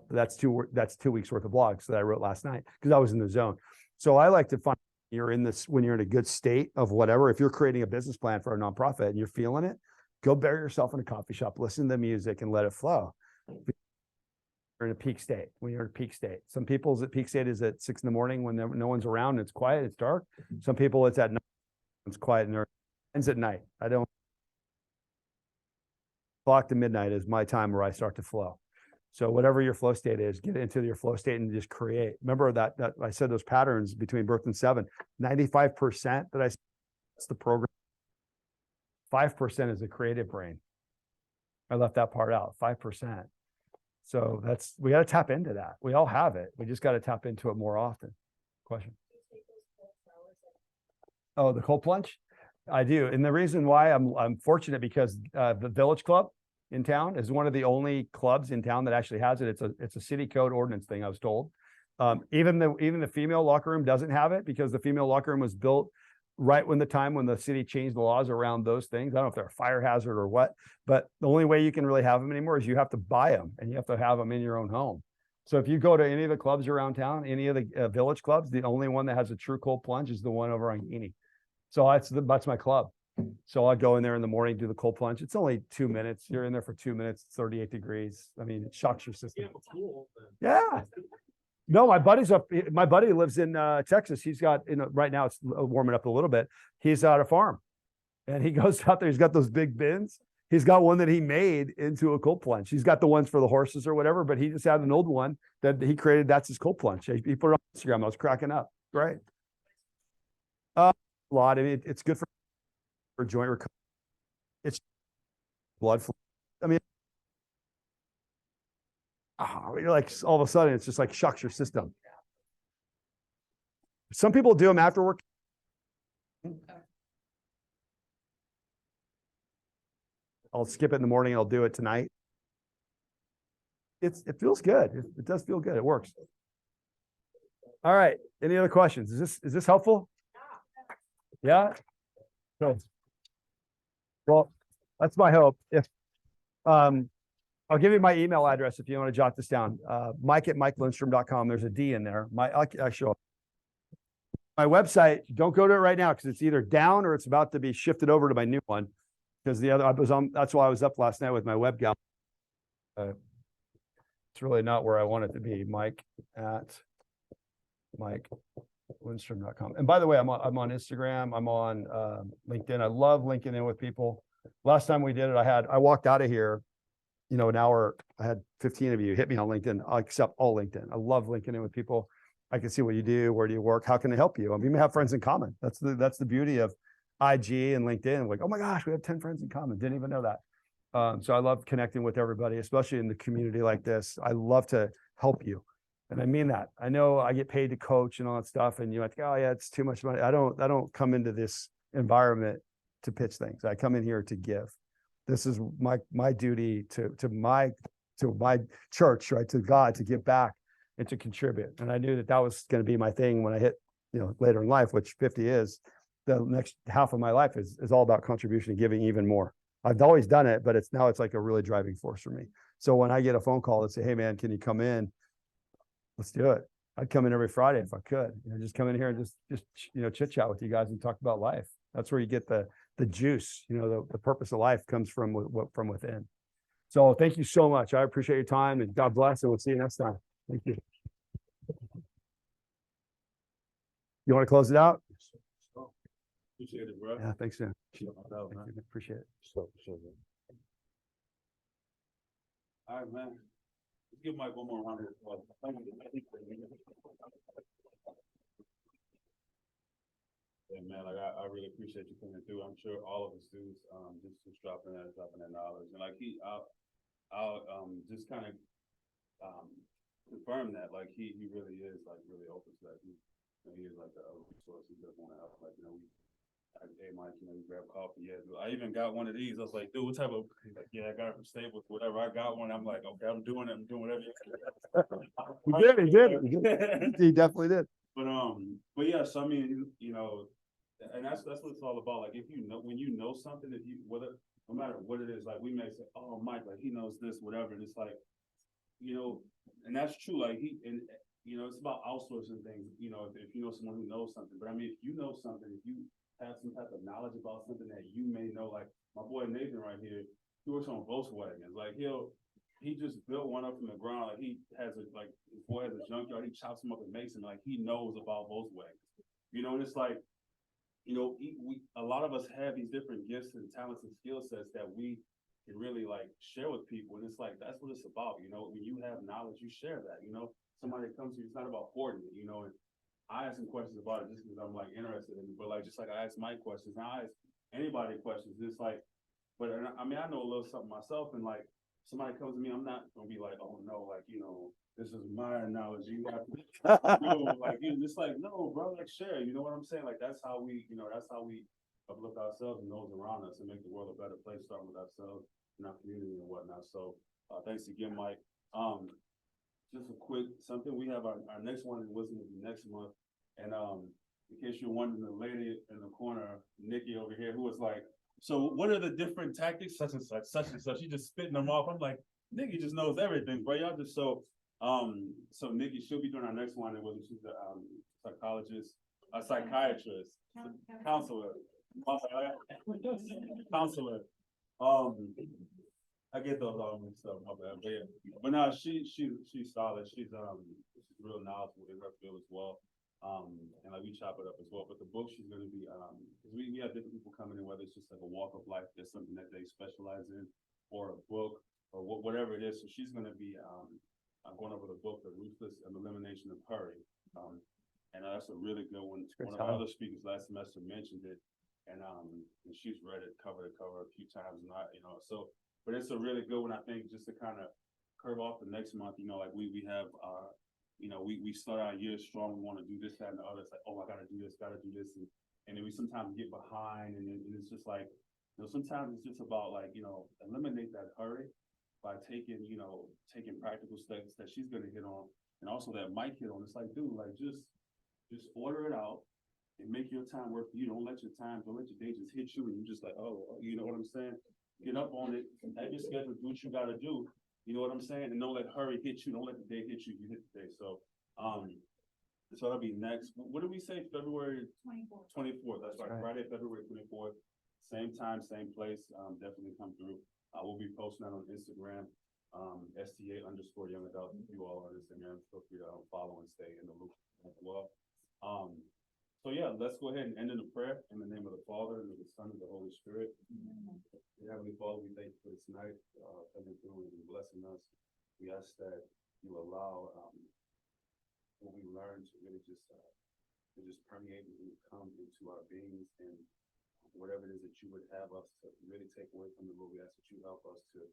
That's 2 weeks worth of blogs that I wrote last night because I was in the zone. So I like to find when you're in a good state of whatever. If you're creating a business plan for a nonprofit and you're feeling it, go bury yourself in a coffee shop, listen to music and let it flow. You're in a peak state. When you're in a peak state, some people's at peak state is at 6 a.m. when no one's around. It's quiet. It's dark. Some people it's at night. It's quiet and ends at night. I don't. Clock to midnight is my time where I start to flow. So whatever your flow state is, get into your flow state and just create. Remember that I said those patterns between birth and 7, 95% that I said, that's the program. 5% is the creative brain. I left that part out, 5%. So we got to tap into that. We all have it. We just got to tap into it more often. Question. Oh, the cold plunge? I do. And the reason why I'm fortunate because the Village Club in town is one of the only clubs in town that actually has it. It's a city code ordinance thing, I was told. Even the female locker room doesn't have it because the female locker room was built right when the city changed the laws around those things. I don't know if they're a fire hazard or what, but the only way you can really have them anymore is you have to buy them and you have to have them in your own home. So if you go to any of the clubs around town, any of the Village clubs, the only one that has a true cold plunge is the one over on Guinea. So that's my club. So I go in there in the morning, do the cold plunge. It's only 2 minutes. You're in there for 2 minutes, 38 degrees. I mean, it shocks your system. Yeah. No, my buddy lives in Texas. He's got, right now it's warming up a little bit. He's at a farm and he goes out there. He's got those big bins. He's got one that he made into a cold plunge. He's got the ones for the horses or whatever, but he just had an old one that he created. That's his cold plunge. He put it on Instagram. I was cracking up. Great. A lot. I mean, it's good for joint recovery. It's blood flow. I mean, you're like all of a sudden it's just like shocks your system. Some people do them after work. I'll skip it in the morning and I'll do it tonight. It feels good. It does feel good. It works. All right. Any other questions? Is this helpful? Yeah. So, well, that's my hope. If I'll give you my email address if you want to jot this down. Mike@MikeLindstrom.com. There's a D in there. Actually, my website, don't go to it right now because it's either down or it's about to be shifted over to my new one. Because that's why I was up last night with my web gal. It's really not where I want it to be. Mike@MikeLindstrom.com. And by the way, I'm on Instagram. I'm on LinkedIn. I love linking in with people. Last time we did it, I walked out of here, an hour. I had 15 of you hit me on LinkedIn. I accept all LinkedIn. I love linking in with people. I can see what you do. Where do you work? How can I help you? I mean, we may have friends in common. That's the beauty of IG and LinkedIn. Like, oh my gosh, we have 10 friends in common. Didn't even know that. So I love connecting with everybody, especially in the community like this. I love to help you. And I mean that. I know I get paid to coach and all that stuff. And you're like, oh yeah, it's too much money. I don't come into this environment to pitch things. I come in here to give. This is my duty to my church, right? To God, to give back and to contribute. And I knew that was going to be my thing when I hit, later in life, which 50 is. The next half of my life is all about contribution and giving even more. I've always done it, but it's like a really driving force for me. So when I get a phone call that say, hey man, can you come in? Let's do it. I'd come in every Friday if I could, just come in here and just chit chat with you guys and talk about life. That's where you get the juice, the purpose of life comes from within. So thank you so much. I appreciate your time, and God bless, and we'll see you next time. Thank you. You want to close it out? Appreciate it, bro. Yeah, thanks, man. No doubt, man. Appreciate it. All right, man. Let's give Mike one more round of applause. Thank you. Yeah, man, like I really appreciate you coming through. I'm sure all of us do, just dropping that knowledge. And like I'll just kind of confirm that, like he really is like really open to that. He is like a resource. He does want to help. Like, hey Mike, you grab coffee. Yeah, dude. I even got one of these. I was like, dude, what type of? He's like, yeah, I got it from Staples, whatever. I got one. I'm like, okay, I'm doing it. I'm doing whatever. He did. He definitely did. But yeah. So I mean, and that's what it's all about. Like, if when you know something, no matter what it is, like we may say, oh Mike, like he knows this, whatever. And it's like, and that's true. Like it's about outsourcing things. If you know someone who knows something. But I mean, if you know something, if you have some type of knowledge about something that you may know, like my boy Nathan right here, he works on Volkswagens. Like he just built one up from the ground. Like his boy has a junkyard. He chops them up and makes them. Like he knows about Volkswagens. And it's like, a lot of us have these different gifts and talents and skill sets that we can really like share with people. And it's like, that's what it's about. When you have knowledge, you share that. Somebody comes to you, it's not about hoarding it, and I ask some questions about it just because I'm like interested in it. But like, just like I ask my questions, and I ask anybody questions. It's like, but I mean, I know a little something myself, and like somebody comes to me, I'm not gonna be like, oh no, like this is my knowledge. You have to, it's like, no, bro, like share. You know what I'm saying? Like that's how we uplift ourselves and those around us and make the world a better place, starting with ourselves and our community and whatnot. So thanks again, Mike. Just a quick something. We have our next one in Wisdom will be next month. And in case you're wondering, the lady in the corner, Nikki over here, who was like, so what are the different tactics, such and such, such and such? She just spitting them off. I'm like, Nikki just knows everything, bro. Y'all just so Nikki, she'll be doing our next one. And whether she's a psychologist, a psychiatrist, counselor, counselor. I get those all mixed up, my bad. But no, she's solid. She's real knowledgeable in her field as well. And like we chop it up as well. But the book she's gonna be because we have different people coming in, whether it's just like a walk of life, there's something that they specialize in, or a book, or whatever it is. So she's gonna be going over the book, The Ruthless Elimination of Hurry. And that's a really good one. One of our other speakers last semester mentioned it, and she's read it cover to cover a few times, and but it's a really good one, I think, just to kind of curve off the next month. Like we have we start our year strong. We want to do this, that, and the other. It's like, oh, I gotta do this, and then we sometimes get behind, and it's just like, sometimes it's just about like, eliminate that hurry by taking practical steps that she's gonna hit on, and also that Mike hit on. It's like, dude, like just order it out and make your time work for you. Don't let your day just hit you, and you're just like, oh, you know what I'm saying? Get up on it, have your schedule, do what you gotta do. You know what I'm saying? And don't let hurry hit you. Don't let the day hit you. You hit the day. So, so that'll be next. What did we say? February 24th. That's right. Friday, February 24th. Same time, same place. Definitely come through. We'll be posting that on Instagram. STA_young adult. If you all on Instagram, feel free to follow and stay in the loop as well. So yeah, let's go ahead and end in a prayer in the name of the Father and of the Son and the Holy Spirit. Heavenly Father, we thank you for this night, coming through and blessing us. We ask that you allow what we learn to really just permeate and come into our beings and whatever it is that you would have us to really take away from the Lord, we ask that you help us to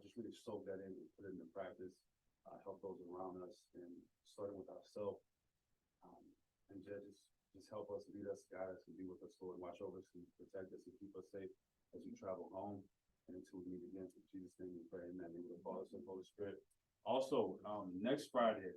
just really soak that in and put it into practice, help those around us, and starting with ourselves, and just help us, lead us, guide us, and be with us, Lord. Watch over us and protect us and keep us safe as we travel home and until we meet again. In Jesus' name we pray, amen. In the name of the Father, Son, and Holy Spirit. Also, next Friday,